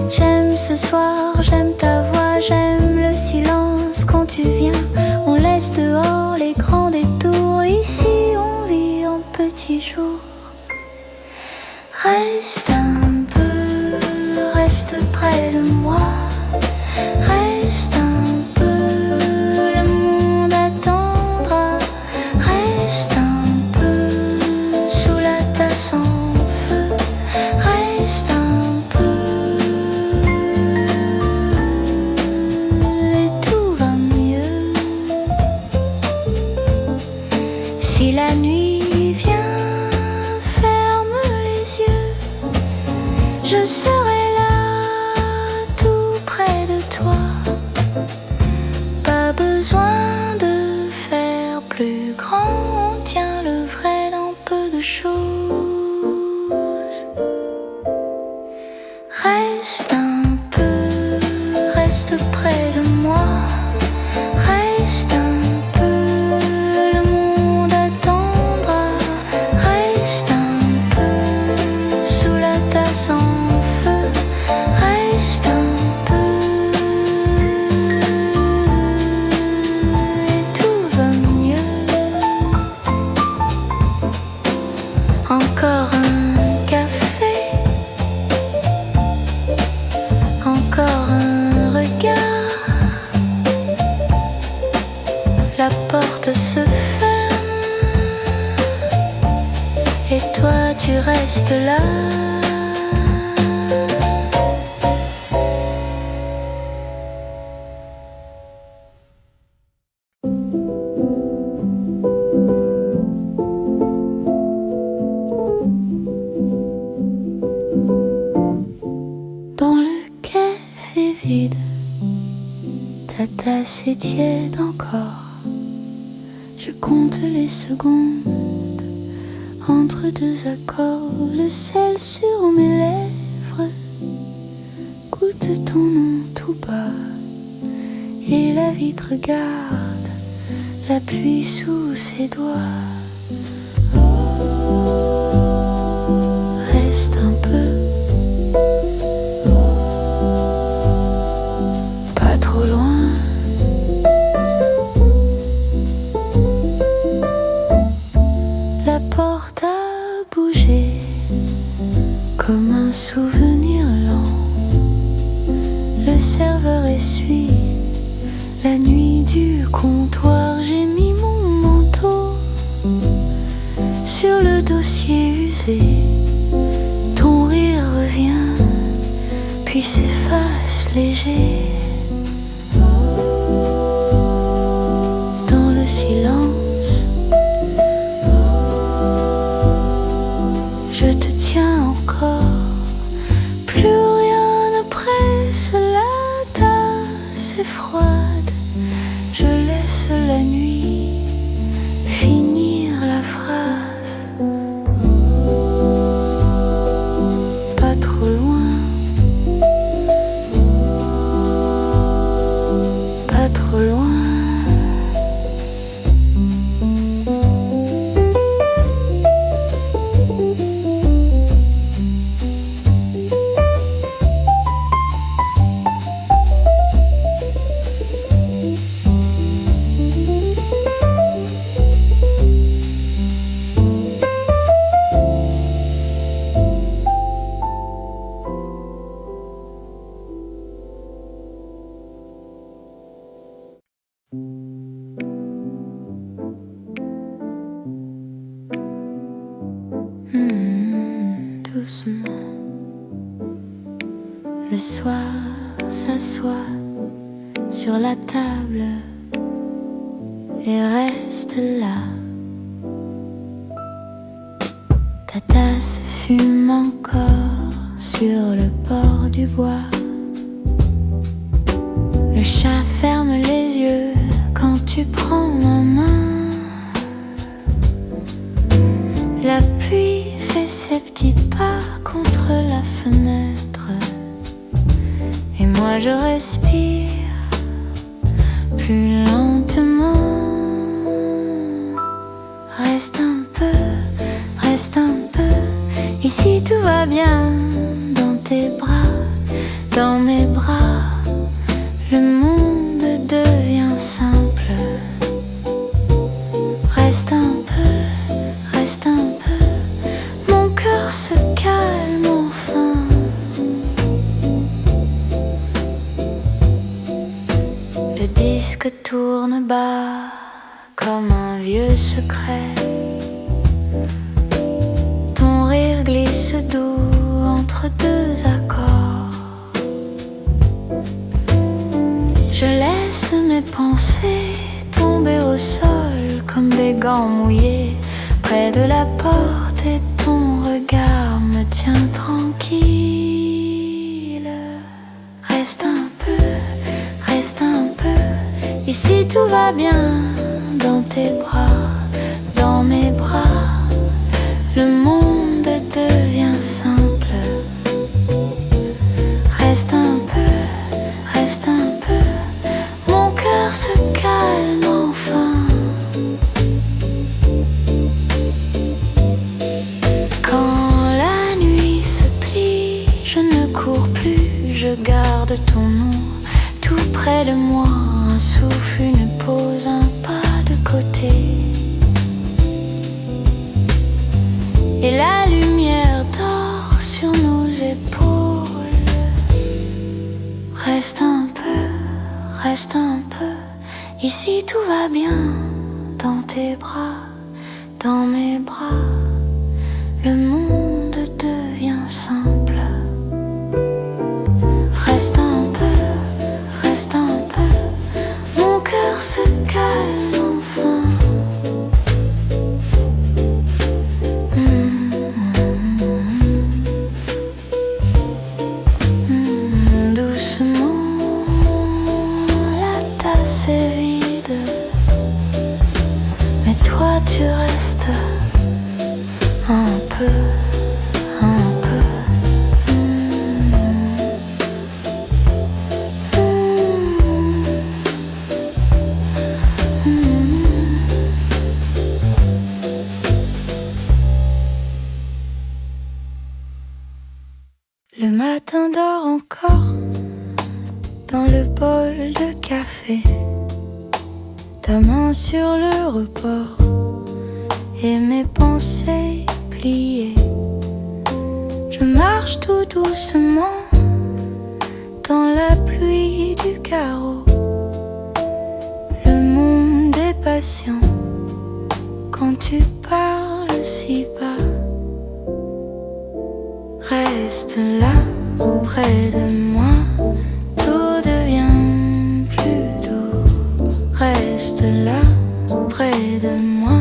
J'aime ce soir, j'aime ta voix, j'aime le silence quand tu viens. On laisse dehors les grands détours. Ici on vit en petits jours. Reste un peu, reste près de moi. Reste un peu, le monde attendra. Reste un peu, sous la tasse en feu. Reste reste là. Dans le café vide, ta tasse est tiède encore. Je compte les secondes entre deux accords. Le sel sur mes lèvres goûte ton nom tout bas. Et la vitre garde la pluie sous ses doigts. Reste un peu, pas trop loin. La porte a bougé comme un souvenir lent. Le serveur essuie la nuit du comptoir. J'ai mis mon manteau sur le dossier usé. Ton rire revient puis s'efface léger. Dans le silence, je te tiens encore. Plus rien ne presse, la tasse est froide. Je laisse la nuit finir la phrase. Pas trop loin, pas trop loin. Doucement, le soir s'assoit sur la table et reste là. Ta tasse fume encore sur le bord du bois. Le chat ferme les yeux quand tu prends ma main. La pluie fait ses petits pas contre la fenêtre et moi je respire plus lentement. Reste un peu, reste un peu. Ici tout va bien. Dans tes bras, dans mes bras, le monde devient simple. Reste un peu, reste un peu. Mon cœur se calme enfin. Le disque tourne bas comme un vieux secret. Ton rire glisse doux entre deux accords. Je laisse mes pensées tomber au sol comme des gants mouillés près de la porte et ton regard me tient tranquille. Reste un peu, reste un peu. Ici tout va bien. Dans tes bras, dans mes bras, le monde devient simple. Reste un peu, reste un peu. Mon cœur se calme enfin. Quand la nuit se plie, je ne cours plus, je garde ton nom tout près de moi. Un souffle, une pause, un pas de côté. Et la lumière dort sur nos épaules. Reste un peu, reste un peu. Ici tout va bien. Dans tes bras, dans mes bras, le monde monde devient simple. Reste un peu, mon cœur se calme enfin. Doucement, la tasse est vide, mais toi tu restes un peu. Le matin dort encore dans le bol de café, ta main sur le rebord et mes pensées pliées. Je marche tout doucement dans la pluie du carreau. Le monde est patient quand tu parles si bas. Reste là, près de moi, tout devient plus doux. Reste là, près de moi,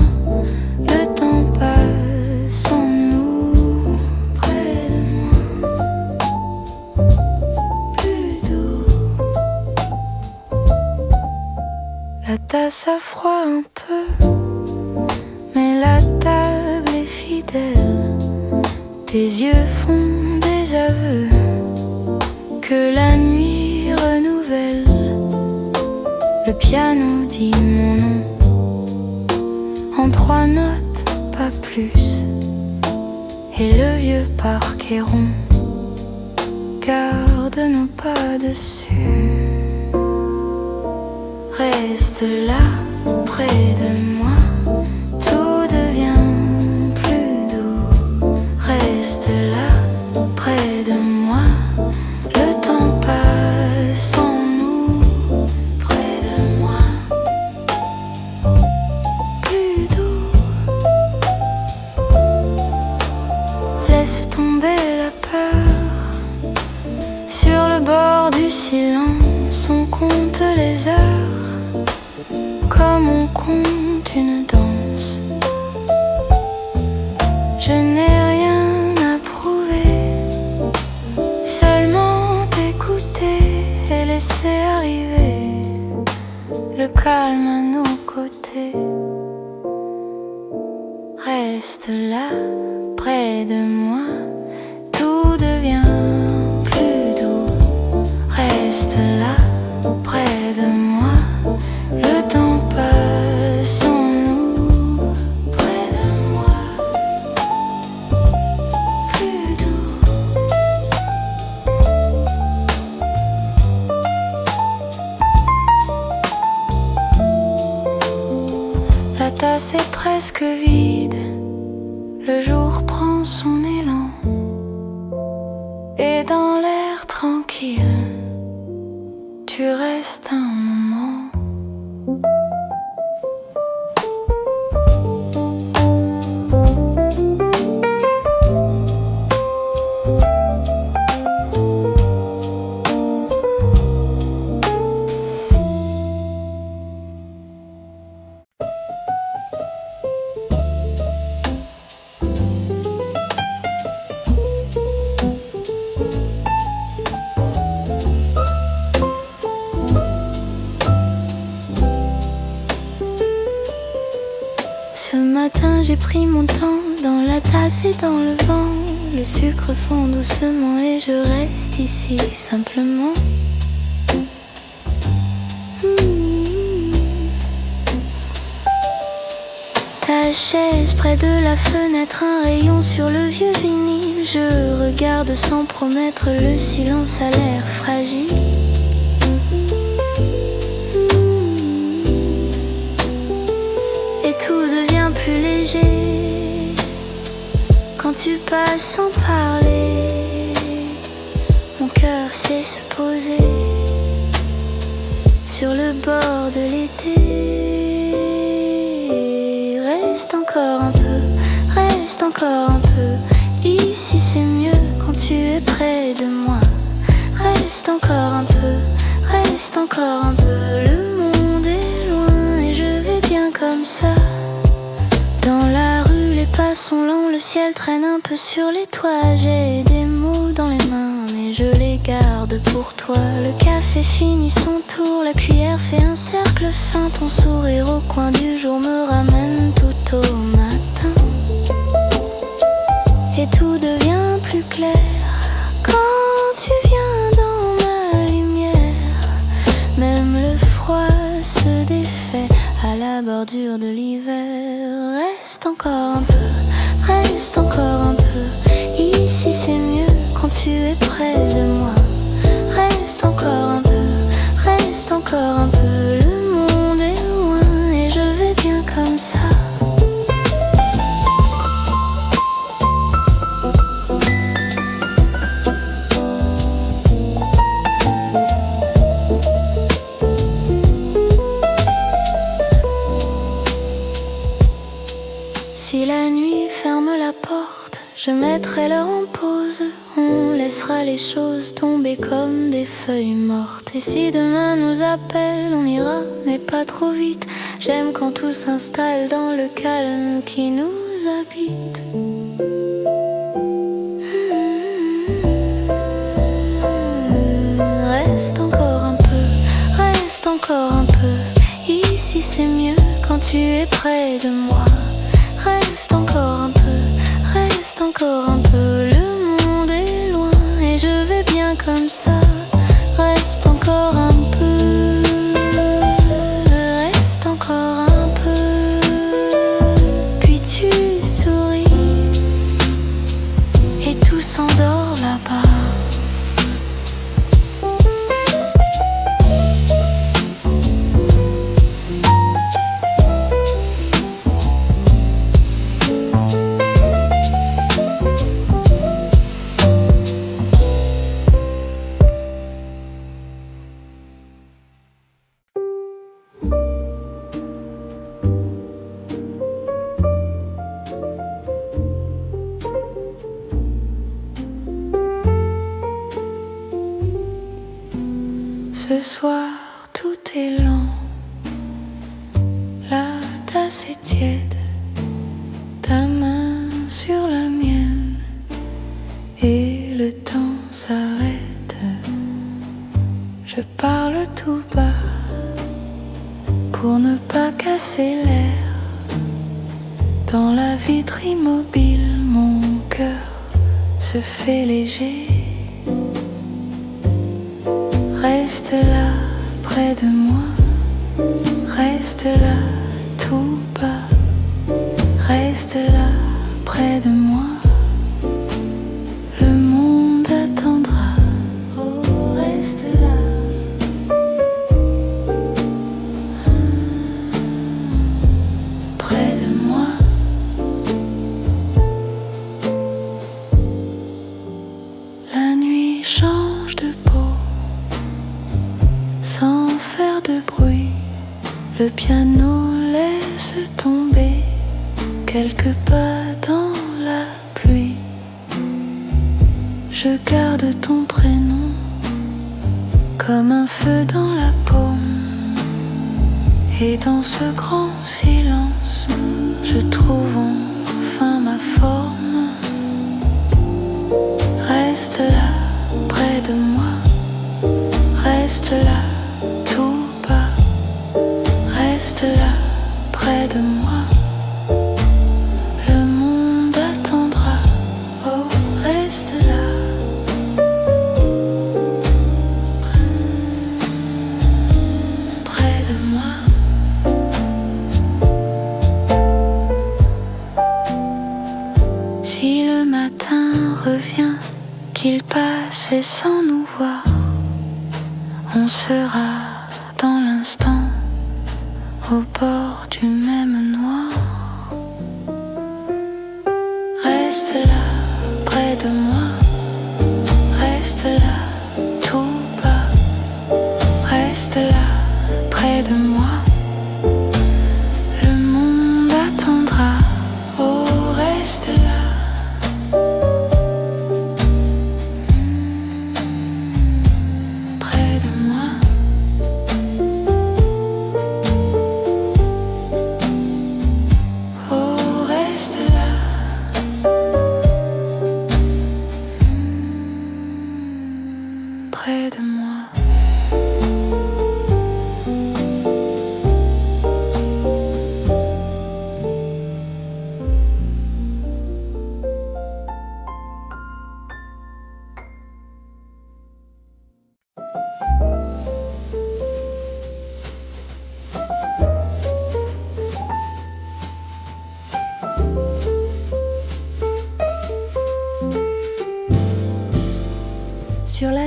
le temps passe sans nous. Près de moi, plus doux. La tasse a froid un peu, mais la table est fidèle. Tes yeux font des aveux que la nuit renouvelle. Le piano dit mon nom en 3 notes, pas plus. Et le vieux parc est rond, garde nos pas dessus. Reste là, près de moi, tout devient plus doux. Reste là, près de moi, le temps passe sans nous. Près de moi, plus doux. Laisse tomber la peur. Sur le bord du silence, on compte les heures comme on compte une danse. Je n'ai rien à prouver, seulement t'écouter et laisser arriver le calme à nos côtés. Reste là, près de moi, tout devient plus doux. Reste là, près de moi, le temps passe sans nous. Près de moi, plus doux. La tasse est presque vide, le jour prend son élan, et dans l'air tranquille, tu restes un moment. Ce matin j'ai pris mon temps dans la tasse et dans le vent. Le sucre fond doucement et je reste ici simplement. Ta chaise près de la fenêtre, un rayon sur le vieux vinyle. Je regarde sans promettre, le silence a l'air fragile. Et tout devient plus léger quand tu passes sans parler. Mon cœur sait se poser sur le bord de l'été. Reste encore un peu, ici. c'est mieux quand tu es près de moi. Reste encore un peu, reste encore un peu. Le monde est loin et je vais bien comme ça. Dans la rue, les pas sont lents, le ciel traîne un peu sur les toits. J'ai des mots dans les mains, mais je les garde pour toi. Le café finit son tour, la cuillère fait un cercle fin. Ton sourire au coin du jour me ramène tout au matin. Et tout devient plus clair quand tu viens dans ma lumière. Même le froid se défait à la bordure de l'hiver. Reste encore un peu, reste encore un peu. Ici c'est mieux quand tu es près de moi. Reste encore un peu, reste encore un peu. Le monde est loin et je vais bien comme ça. Si la nuit ferme la porte, je mettrai l'heure en pause. On laissera les choses tomber comme des feuilles mortes. Et si demain nous appelle, on ira, mais pas trop vite. J'aime quand tout s'installe dans le calme qui nous habite. Reste encore un peu, reste encore un peu. Ici c'est mieux quand tu es près de moi. Reste encore un peu, reste encore un peu. Le monde est loin et je vais bien comme ça. Reste encore un peu, reste encore un peu. Puis tu souris et tout s'endort là-bas. Ce soir tout est lent, la tasse est tiède, ta main sur la mienne et le temps s'arrête. Je parle tout bas pour ne pas casser l'air. Dans la vitre immobile, mon cœur se fait léger. Reste là, près de moi, reste là, tout bas. Reste là, près de moi, le monde attendra. Oh, reste là. Près de moi. La nuit change de peau sans faire de bruit. Le piano laisse tomber quelques pas dans la pluie. Je garde ton prénom comme un feu dans la paume. Et dans ce grand silence, je trouve enfin ma forme. Reste là, près de moi. Reste là, tout bas. Reste là, près de moi. Le monde attendra. Oh, reste là. Près de moi. Si le matin revient, qu'il passe et sans nous voir, on sera dans l'instant au bord du même noir. Reste là, près de moi. Reste là, tout bas. Reste là, près de moi. Le monde attendra. Oh, reste là.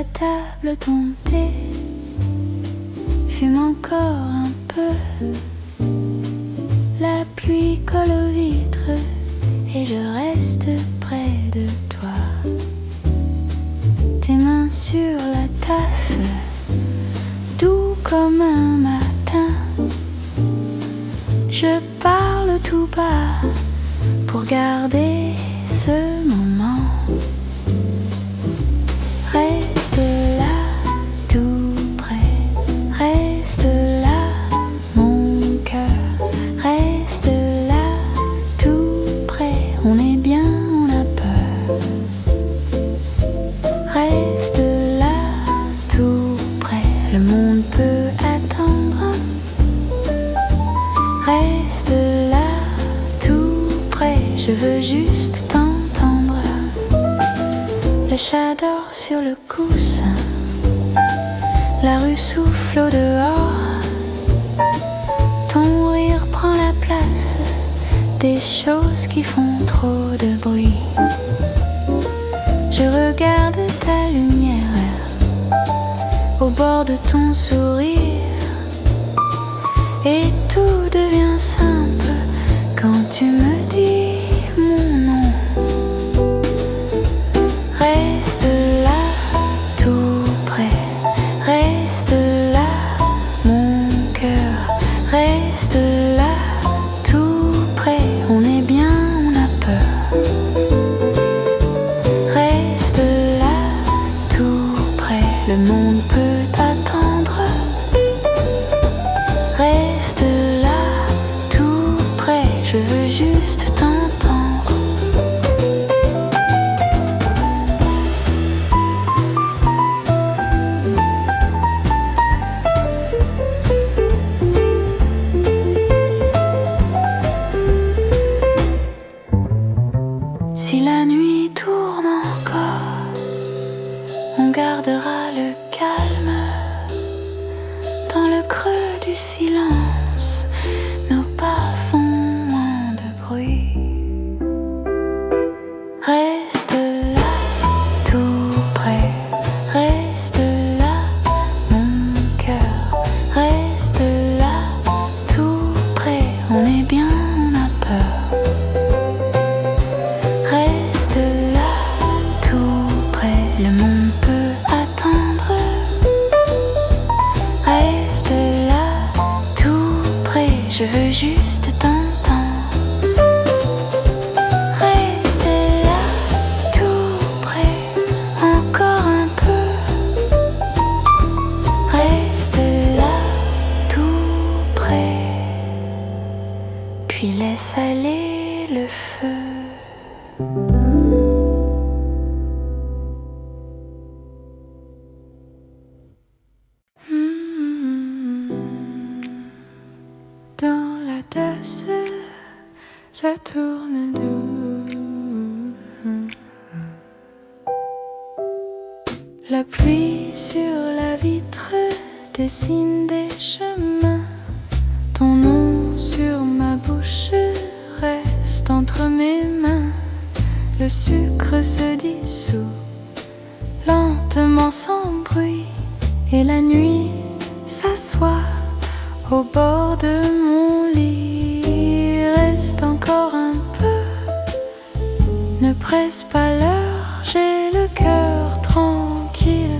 la table ton thé, fume encore un peu. La pluie colle aux vitres et je reste près de toi. Tes mains sur la tasse, doux comme un matin. Je parle tout bas pour garder ce moment. Reste là, tout près, reste là, mon cœur. Reste là, tout près, on est bien, on a peur. Reste là, tout près, le monde peut attendre. Reste là, tout près, je veux juste t'entendre. Le chat dort sur le coussin, la rue souffle au dehors. Ton rire prend la place des choses qui font trop de bruit. Je regarde ta lumière au bord de ton sourire et tout devient simple quand tu me dis mon nom. Reste là, tout près, reste là, mon cœur. Reste là, tout près, on est bien, on a peur. Reste là, tout près, le monde peut attendre. Reste là, tout près, je veux juste t'entendre. Si la nuit tourne encore, on gardera le calme. Dans le creux du silence, nos pas font moins de bruit. Reste là, tout près, reste là, mon cœur. Reste là, tout près, on est bien, on a peur. Reste là, tout près, le monde peut attendre. Reste là, tout près, je veux juste t'entendre. Reste là, tout près, encore un peu. Reste là, tout près, puis laisse aller le feu. Dans la tasse, ça tourne doux. La pluie sur la vitre dessine des chemins. Ton nom sur ma bouche reste entre mes mains. Le sucre se dissout lentement sans bruit et la nuit s'assoit au bord de mon lit. Reste encore un peu, ne presse pas l'heure, j'ai le cœur tranquille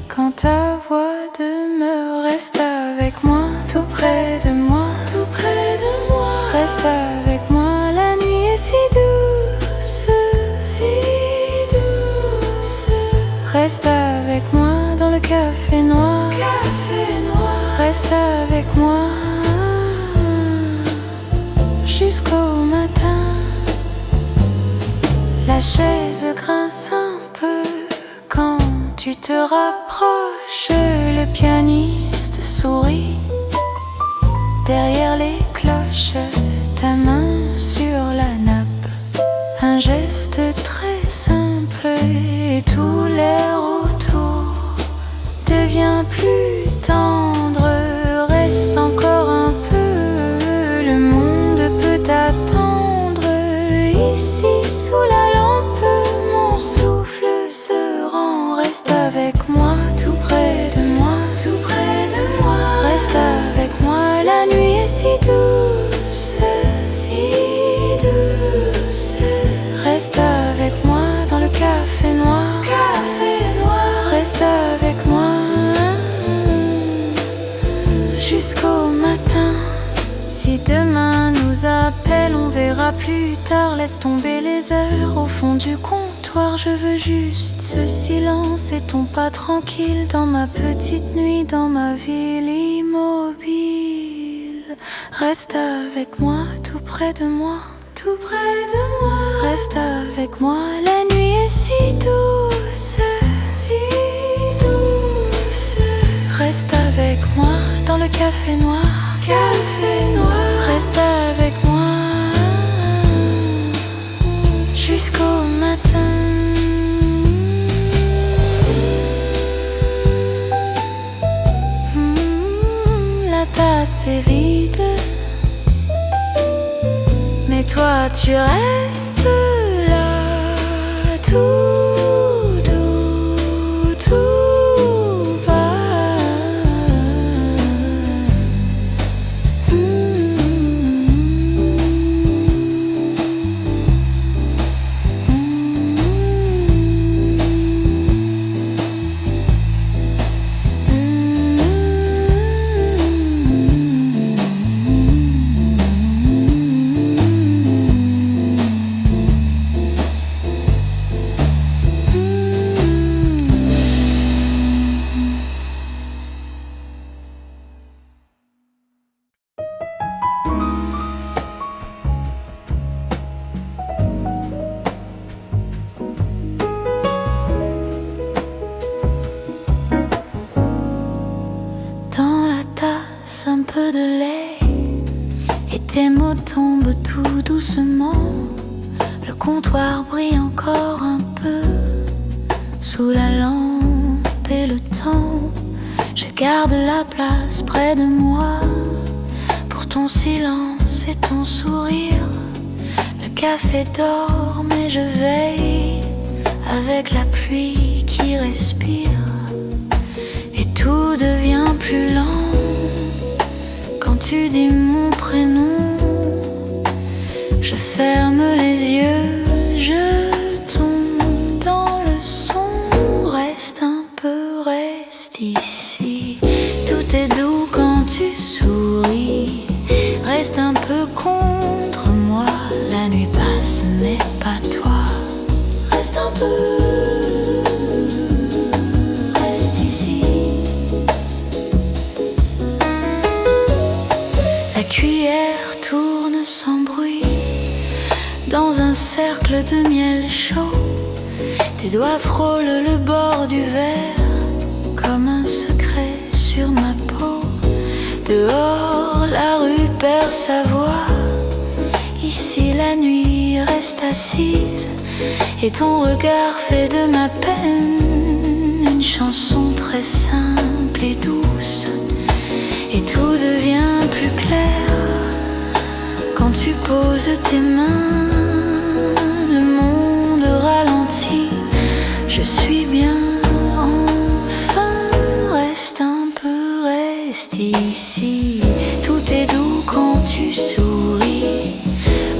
quand ta voix demeure. Reste avec moi, tout près de moi, tout près de moi. Reste avec moi, la nuit est si douce, si douce. Reste avec moi dans le café noir, café noir. Reste avec moi jusqu'au matin. La chaise grince un peu quand tu te rapproches. Le pianiste sourit derrière les cloches. Ta main sur la nappe, un geste très simple et tout l'air autour devient plus tendre. Reste encore un peu, le monde peut attendre. Ici sous la lampe, mon souffle se rend. Reste avec moi. si douce, si douce. Reste avec moi dans le café noir, café noir. Reste avec moi jusqu'au matin. Si demain nous appelle, on verra plus tard. Laisse tomber les heures au fond du comptoir. Je veux juste ce silence et ton pas tranquille dans ma petite nuit, dans ma ville immobile. Reste avec moi, tout près de moi, tout près de moi. Reste avec moi, la nuit est si douce, si douce. Reste avec moi dans le café noir, café noir. Reste avec moi jusqu'au matin. La tasse est vide, mais toi tu restes là, tout doux, tout bas. Un peu de lait et tes mots tombent tout doucement. Le comptoir brille encore un peu sous la lampe et le temps. Je garde la place près de moi pour ton silence et ton sourire. Le café dort mais je veille avec la pluie qui respire. Et tout devient plus lent quand tu dis mon prénom. Je ferme les yeux, je tombe dans le son. Reste un peu, reste ici. Tout est doux quand tu souris. Reste un peu contre moi. La nuit passe mais pas toi. Reste un peu, reste ici. La cuillère tourne sans bruit dans un cercle de miel chaud. Tes doigts frôlent le bord du verre comme un secret sur ma peau. Dehors, la rue perd sa voix. Ici, la nuit reste assise et ton regard fait de ma peine une chanson très simple et douce. Et tout devient plus clair quand tu poses tes mains. Le monde ralentit, je suis bien enfin. Reste un peu, reste ici. Tout est doux quand tu souris.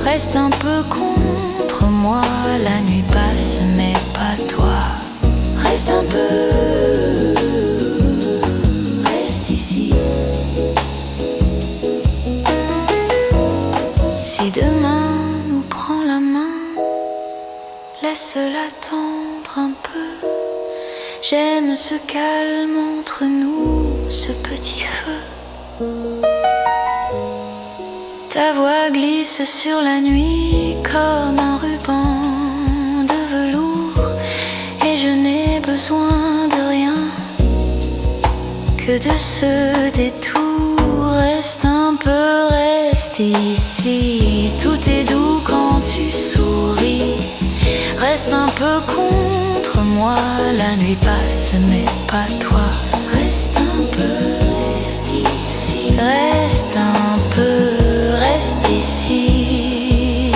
Reste un peu contre moi. La nuit passe mais pas toi. Reste un peu, reste ici. Si demain nous prend la main, laisse-la tendre un peu. J'aime ce calme entre nous, ce petit feu. Ta voix glisse sur la nuit comme un ruban de velours. Et je n'ai besoin de rien que de ce détour. Reste un peu, reste ici. Tout est doux quand tu souris. Reste un peu contre moi. La nuit passe mais pas toi. Reste un peu, reste ici. Reste un peu, reste ici.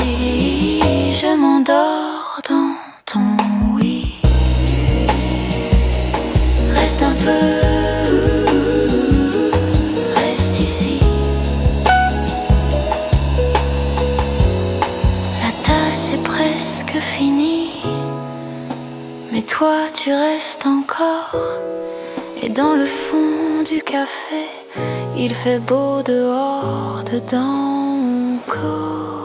Je m'endors dans ton oui. Reste un peu, reste ici. tu restes encore. Et dans le fond du café, il fait beau dehors, dedans mon corps.